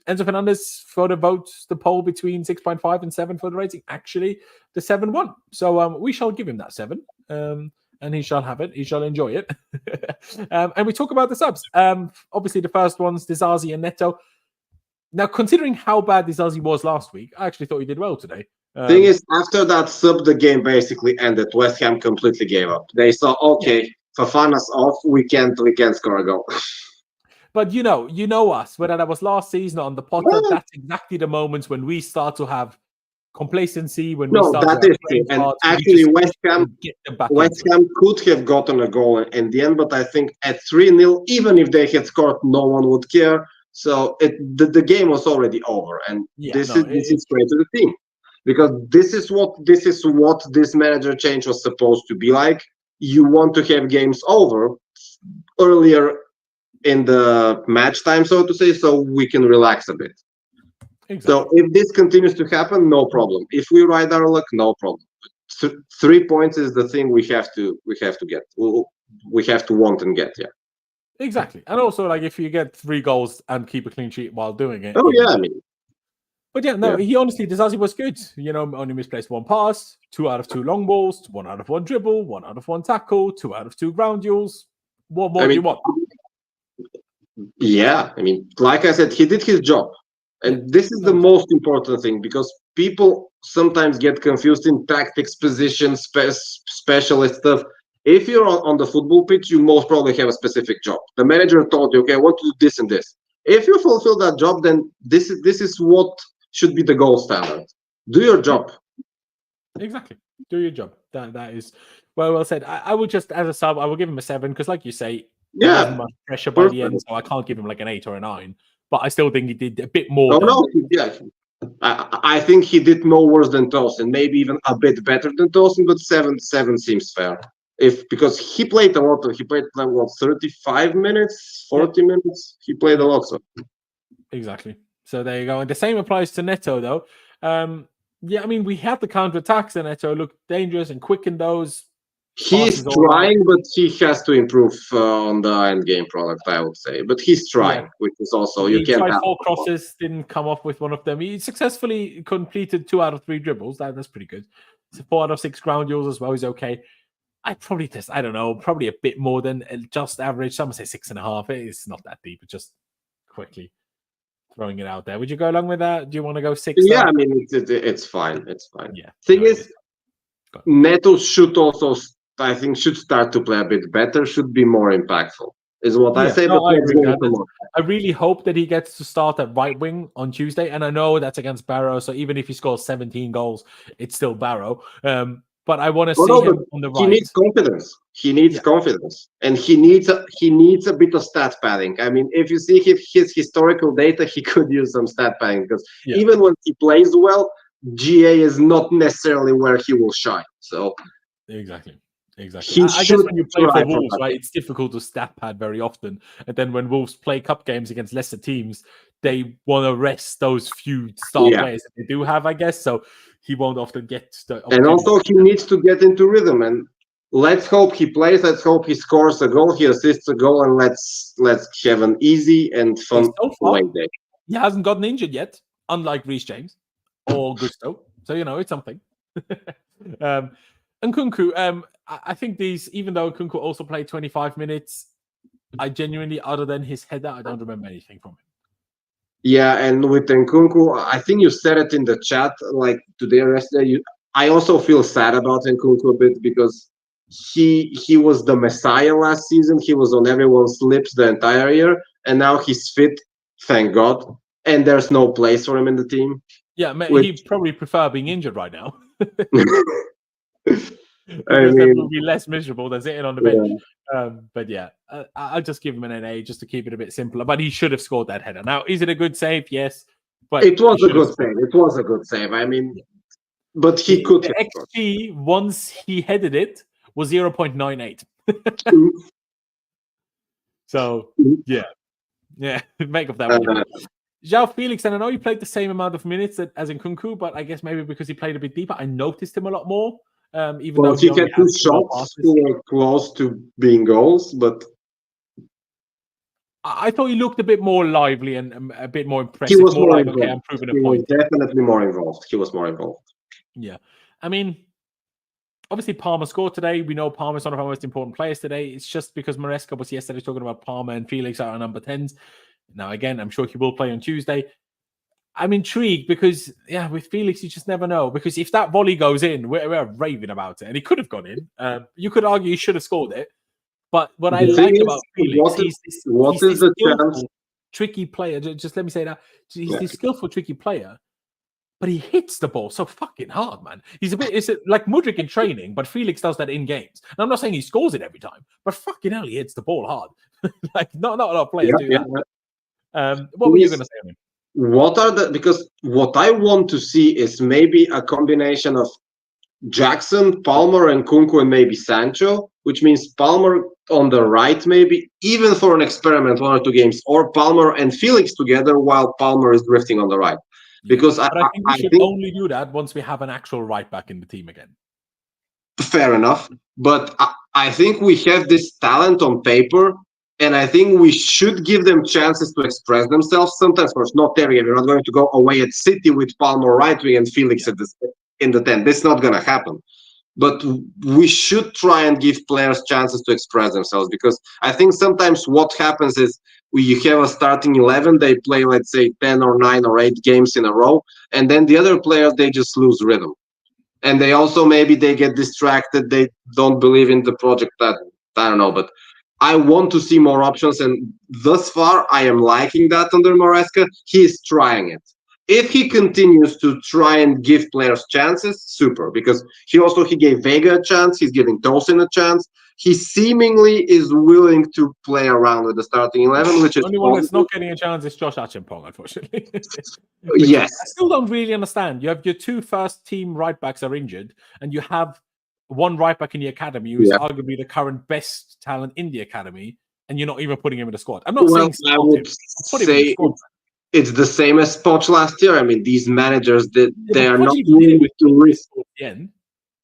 Fernandez for the poll between 6.5 and 7 for the rating. Actually, the 7 won. So we shall give him that 7. And he shall have it. He shall enjoy it. And we talk about the subs. Obviously, the first ones, Disasi and Neto. Now, considering how bad Disasi was last week, I actually thought he did well today. Thing is, after that sub, the game basically ended. West Ham completely gave up. They saw, okay, Fofana's off. We can't score a goal. But you know us. Whether that was last season or on the Potter, that's exactly the moments when we start to have complacency, when we start that is true. And actually, West Ham could have gotten a goal in the end, but I think at 3-0, even if they had scored, no one would care. So the game was already over, and this is great to the team, because this is what this manager change was supposed to be like. You want to have games over earlier in the match time, so to say, so we can relax a bit. Exactly. So if this continues to happen, no problem. If we ride our luck, no problem. 3 points is the thing we have to get. We have to want and get. Yeah. Exactly. And also, like, if you get 3 goals and keep a clean sheet while doing it. Oh yeah, I mean. But he honestly, Disasi was good. Only misplaced 1 pass, 2 out of 2 long balls, 1 out of 1 dribble, 1 out of 1 tackle, 2 out of 2 ground duels. What more do you want? Yeah, I mean, like I said, he did his job. And this is the most important thing, because people sometimes get confused in tactics, positions, specialist stuff. If you're on the football pitch, you most probably have a specific job. The manager told you, okay, I want to do this and this. If you fulfill that job, then this is what should be the gold standard. Do your job. Exactly. Do your job. That is well said. I would just, as a sub, I will give him a 7, because like you say, there wasn't much pressure by the end, so I can't give him like an 8 or a 9. But I still think he did a bit more. I think he did no worse than Tosin, maybe even a bit better than Tosin, but 7 seems fair. Because he played a lot. He played like 35 minutes, 40 minutes. He played a lot. So exactly. So there you go. And the same applies to Neto, though. I mean, we had the counter-attacks, and Neto looked dangerous and quick in those. He's trying, but he has to improve on the end game product, I would say. But he's trying, which is also he tried 4 crosses, didn't come off with one of them. He successfully completed 2 out of 3 dribbles. That's pretty good. So 4 out of 6 ground duels as well. He's okay. I'd probably I don't know, probably a bit more than just average. Some would say 6.5. It's not that deep. But just quickly, throwing it out there. Would you go along with that? Do you want to go 6? Yeah, I mean, it's fine. It's fine. Yeah. Thing is, Neto should also, I think, should start to play a bit better, should be more impactful, is what I say. No, but I agree with that. I really hope that he gets to start at right wing on Tuesday. And I know that's against Barrow. So even if he scores 17 goals, it's still Barrow. But I want to see him on the right. He needs confidence. He needs confidence, and he needs a bit of stat padding. I mean, if you see his historical data, he could use some stat padding because even when he plays well, GA is not necessarily where he will shine. So exactly. I guess when you play for Wolves, right, it's difficult to stat pad very often. And then when Wolves play cup games against lesser teams, they want to rest those few star players that they do have, I guess. So he won't often get the opportunity. And also he needs to get into rhythm. And let's hope he plays. Let's hope he scores a goal. He assists a goal, and let's have an easy and fun away day. He hasn't gotten injured yet, unlike Reece James or Gusto. So it's something. Nkunku, I think even though Nkunku also played 25 minutes, I genuinely, other than his header, I don't remember anything from him. Yeah, and with Nkunku, I think you said it in the chat, like today or yesterday. I also feel sad about Nkunku a bit because he was the messiah last season. He was on everyone's lips the entire year, and now he's fit, thank God, and there's no place for him in the team. Yeah, he'd probably prefer being injured right now. I mean, that will be less miserable than sitting on the bench. But yeah, I'll just give him an NA just to keep it a bit simpler. But he should have scored that header. Now, is it a good save? Yes. But it was a good save. It was a good save. I mean, but he could have scored. XG, once he headed it, was 0.98. So, yeah, make of that what you want. João Felix, and I know he played the same amount of minutes as Nkunku, but I guess maybe because he played a bit deeper, I noticed him a lot more. Even though he had 2 shots who were close to being goals, but I thought he looked a bit more lively and a bit more impressive. He was more involved. I'm proving a point. Was definitely more involved. He was more involved. Yeah, I mean, obviously Palmer scored today. We know Palmer's one of our most important players today. It's just because Maresca was yesterday talking about Palmer and Felix are our number 10s. Now, again, I'm sure he will play on Tuesday. I'm intrigued because, with Felix, you just never know. Because if that volley goes in, we're raving about it. And he could have gone in. You could argue he should have scored it. But what I like about Felix, he's this skillful, tricky player. Just let me say that. He's this skillful, tricky player. But he hits the ball so fucking hard, man. He's it's like Mudryk in training, but Felix does that in games. And I'm not saying he scores it every time, but fucking hell, he hits the ball hard. Like, not a lot of players do that. What were you going to say, I mean? Because what I want to see is maybe a combination of Jackson, Palmer, and Nkunku, and maybe Sancho, which means Palmer on the right, maybe even for an experiment, 1 or 2 games, or Palmer and Felix together while Palmer is drifting on the right. Because I think we should only do that once we have an actual right back in the team again. Fair enough, but I think we have this talent on paper. And I think we should give them chances to express themselves. Sometimes, of course, not there yet. We're not going to go away at City with Palmer right wing and Felix in the 10. This is not going to happen. But we should try and give players chances to express themselves, because I think sometimes what happens is you have a starting 11, they play, let's say, 10 or 9 or 8 games in a row, and then the other players, they just lose rhythm. And they also, maybe they get distracted, they don't believe in the project. That I don't know, but I want to see more options, and thus far, I am liking that under Maresca. He is trying it. If he continues to try and give players chances, super, because he gave Vega a chance, he's giving Tosin a chance. He seemingly is willing to play around with the starting 11, which is the only one that's not getting a chance is Josh Achimpong, unfortunately. Yes. I still don't really understand. You have your 2 first-team right-backs are injured, and you have 1 right back in the academy who's arguably the current best talent in the academy, and you're not even putting him in the squad. I'm not saying I would say it's the same as Poch last year. I mean, these managers, they are not willing to risk.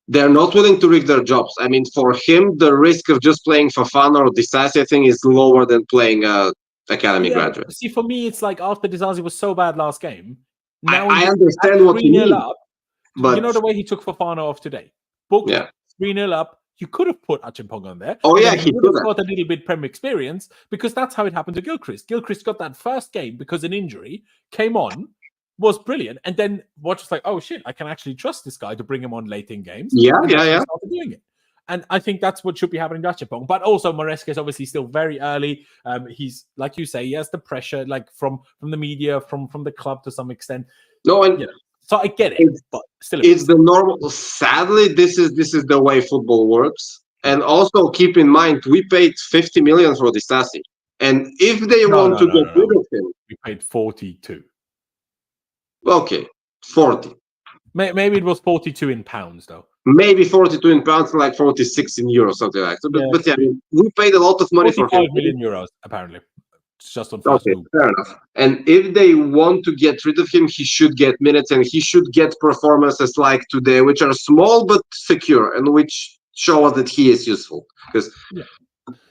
They're not willing to risk their jobs. I mean, for him, the risk of just playing Fofana or Disasi, I think, is lower than playing academy graduate. See, for me, it's like after Disasi was so bad last game. Now I understand what you mean. But you know the way he took Fofana off today? Booked 3-0 up, you could have put Achimpong on there. Oh, yeah, he he would could have have. got a little bit Premier experience, because that's how it happened to Gilchrist. Gilchrist got that first game because an injury, came on, was brilliant, and then watch was like, oh shit, I can actually trust this guy to bring him on late in games. Yeah, and yeah, yeah. started doing it. And I think that's what should be happening to Achimpong. But also, Maresca is obviously still very early. He's, like you say, he has the pressure, like from the media, from the club to some extent. No, and so I get it, but still, it's the normal. Sadly, this is the way football works. And also keep in mind, we paid 50 million for Disasi, and if they want to get rid of him, we paid 42. Okay, 40. Maybe it was 42 in pounds, though. Maybe 42 in pounds, like 46 in euros, something like that. But yeah, we paid a lot of money for him. 45 million euros, apparently. It's just on first move. Fair enough. And if they want to get rid of him, he should get minutes, and he should get performances like today, which are small but secure, and which show us that he is useful. Because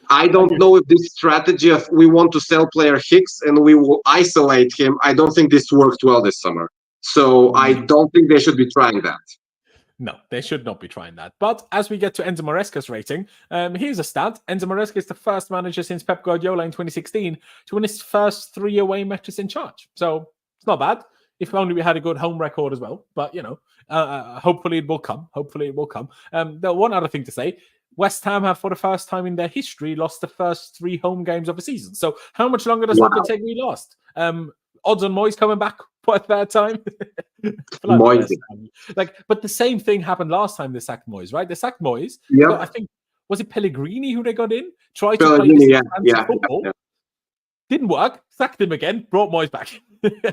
I don't know if this strategy of we want to sell player Hicks and we will isolate him, I don't think this worked well this summer. So I don't think they should be trying that. No, they should not be trying that. But as we get to Enzo Maresca's rating, here's a stat. Enzo Maresca is the first manager since Pep Guardiola in 2016 to win his first 3 away matches in charge. So it's not bad. If only we had a good home record as well. But, hopefully it will come. Hopefully it will come. One other thing to say, West Ham have, for the first time in their history, lost the first 3 home games of a season. So how much longer does Lopetegui last? Odds on Moises coming back for a third time. But the same thing happened last time they sacked Moises, right? They sacked Moises. Yeah. So I think, was it Pellegrini who they got in? Tried to play this football. Yeah. Didn't work. Sacked him again. Brought Moises back.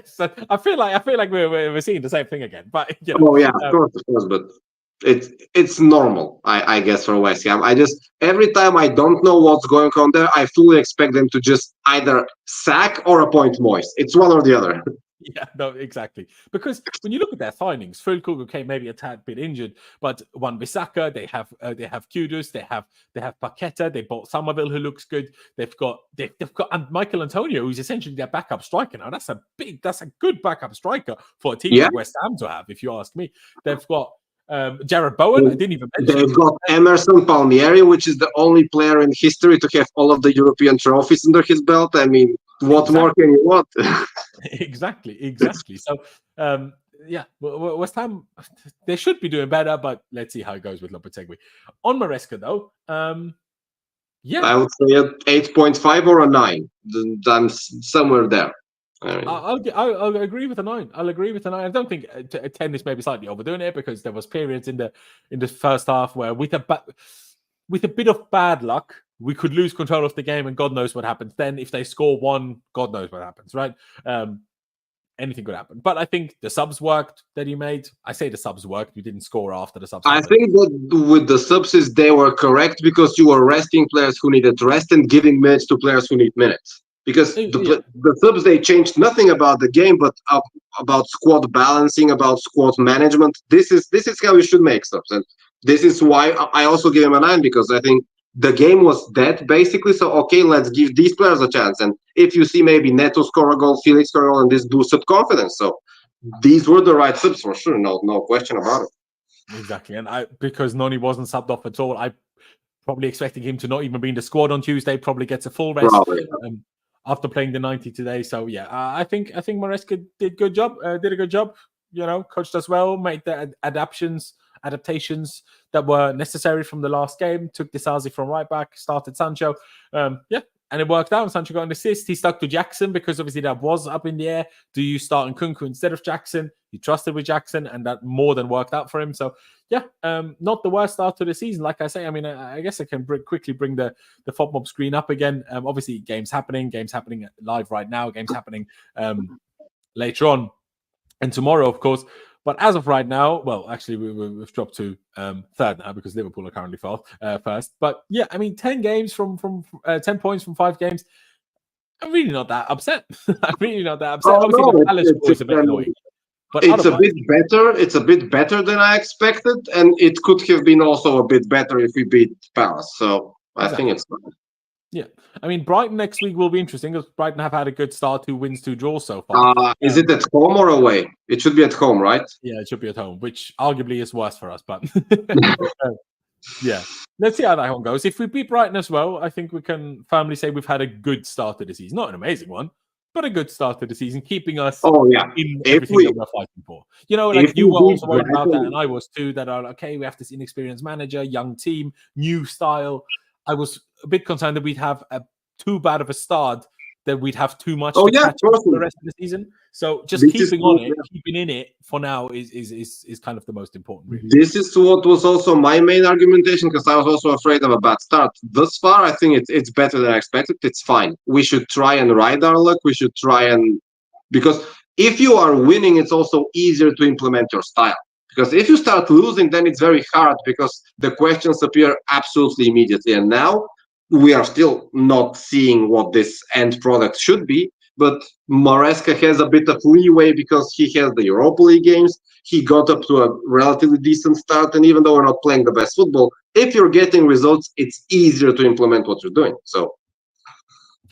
So I feel like we're seeing the same thing again. But of course, but it's normal, I guess, for West Ham. Every time I don't know what's going on there, I fully expect them to just either sack or appoint Moises. It's one or the other. Yeah, no, exactly. Because when you look at their signings, Fullkrug came maybe a tad bit injured, but Wan-Bissaka, they have Kudus, they have Paqueta, they bought Summerville, who looks good. They've got and Michail Antonio, who's essentially their backup striker. Now that's a good backup striker for a team like West Ham to have, if you ask me. They've got Jared Bowen, I didn't even mention. They've got Emerson Palmieri, which is the only player in history to have all of the European trophies under his belt. I mean, what more can you want? Exactly. So, West Ham, they should be doing better, but let's see how it goes with Lopetegui. On Maresca, though, I would say an 8.5 or a 9. I'm somewhere there. I'll agree with a 9. I'll agree with a 9. I don't think 10 is maybe slightly overdoing it, because there was periods in the first half where with a bit of bad luck, we could lose control of the game, and God knows what happens. Then if they score 1, God knows what happens, right? Anything could happen. But I think the subs worked that he made. I say the subs worked. We didn't score after the subs. I think that with the subs, they were correct, because you were resting players who needed rest and giving minutes to players who need minutes. Because the subs, they changed nothing about the game, but about squad balancing, about squad management. This is how you should make subs. And this is why I also gave him a 9, because I think the game was dead, basically. So, okay, let's give these players a chance. And if you see maybe Neto score a goal, Felix score a goal, and this boosted confidence. So these were the right subs for sure. No question about it. Exactly. And because Noni wasn't subbed off at all, I probably expecting him to not even be in the squad on Tuesday, probably gets a full rest after playing the 90 today. So, I think Maresca did a good job. Coached us well, made the adaptations that were necessary from the last game, took Disasi from right back, started Sancho. And it worked out. Sancho got an assist. He stuck to Jackson, because obviously that was up in the air. Do you start Nkunku instead of Jackson? He trusted with Jackson, and that more than worked out for him. So, not the worst start to the season. Like I say, I mean, I guess I can quickly bring the FODMOB screen up again. Obviously, games happening live right now, games happening later on, and tomorrow, of course. But as of right now, well, actually, we've dropped to third now, because Liverpool are currently first. But 10 games from 10 points from 5 games. I'm really not that upset. Obviously, the Palace was a bit annoying. But it's a bit better. It's a bit better than I expected, and it could have been also a bit better if we beat Palace. So I think it's fine. Yeah, Brighton next week will be interesting, because Brighton have had a good start, 2 wins, 2 draws so far. Is it at home or away? It should be at home, right? Yeah, it should be at home, which arguably is worse for us, but let's see how that one goes. If we beat Brighton as well, I think we can firmly say we've had a good start to the season. Not an amazing one, but a good start to the season, keeping us in everything that we're fighting for. Like you were also worried about that, and I was too, that are okay, we have this inexperienced manager, young team, new style. I was a bit concerned that we'd have too bad of a start, that we'd have too much to catch up for the rest of the season. So just keeping in it for now is kind of the most important. Really. This is what was also my main argumentation, because I was also afraid of a bad start. Thus far, I think it's better than I expected. It's fine. We should try and ride our luck. We should try and, because if you are winning, it's also easier to implement your style. Because if you start losing, then it's very hard, because the questions appear absolutely immediately. And now we are still not seeing what this end product should be, but Maresca has a bit of leeway because he has the Europa League games. He got up to a relatively decent start, and even though we're not playing the best football, if you're getting results, it's easier to implement what you're doing. So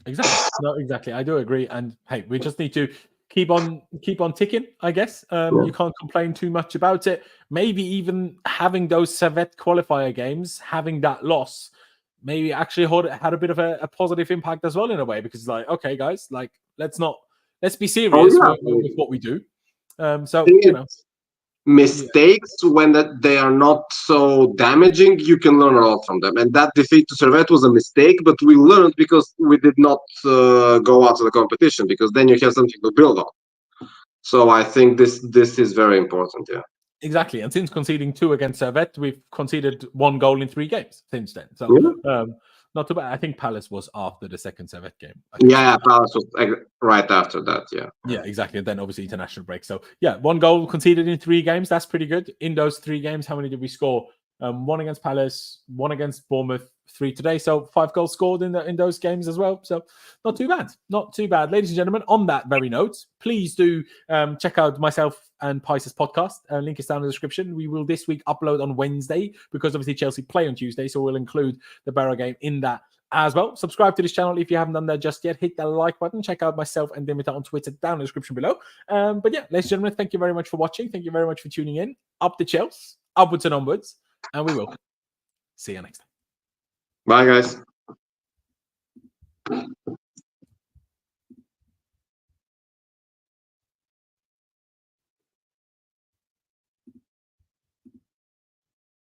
exactly. I do agree. And hey, we just need to keep on ticking, I guess. You can't complain too much about it. Maybe even having those Servette qualifier games, having that loss, maybe actually had a bit of a positive impact as well in a way, because like, okay, guys, like let's be serious with what we do. Mistakes when they are not so damaging, you can learn a lot from them. And that defeat to Servette was a mistake, but we learned because we did not go out of the competition, because then you have something to build on. So I think this is very important. Yeah. Exactly, and since conceding 2 against Servette, we've conceded 1 goal in 3 games since then. So not too bad. I think Palace was after the second Servette game. Yeah, Palace was right after that. Yeah, exactly. And then obviously international break. So 1 goal conceded in 3 games. That's pretty good. In those 3 games, how many did we score? 1 against Palace, 1 against Bournemouth, 3 today. So 5 goals scored in those games as well. So not too bad. Not too bad. Ladies and gentlemen, on that very note, please do check out myself and Pice's podcast. Link is down in the description. We will this week upload on Wednesday, because obviously Chelsea play on Tuesday. So we'll include the Barrow game in that as well. Subscribe to this channel if you haven't done that just yet. Hit the like button. Check out myself and Dimitar on Twitter down in the description below. But ladies and gentlemen, thank you very much for watching. Thank you very much for tuning in. Up the Chelsea, upwards and onwards. And we will see you next time. Bye, guys.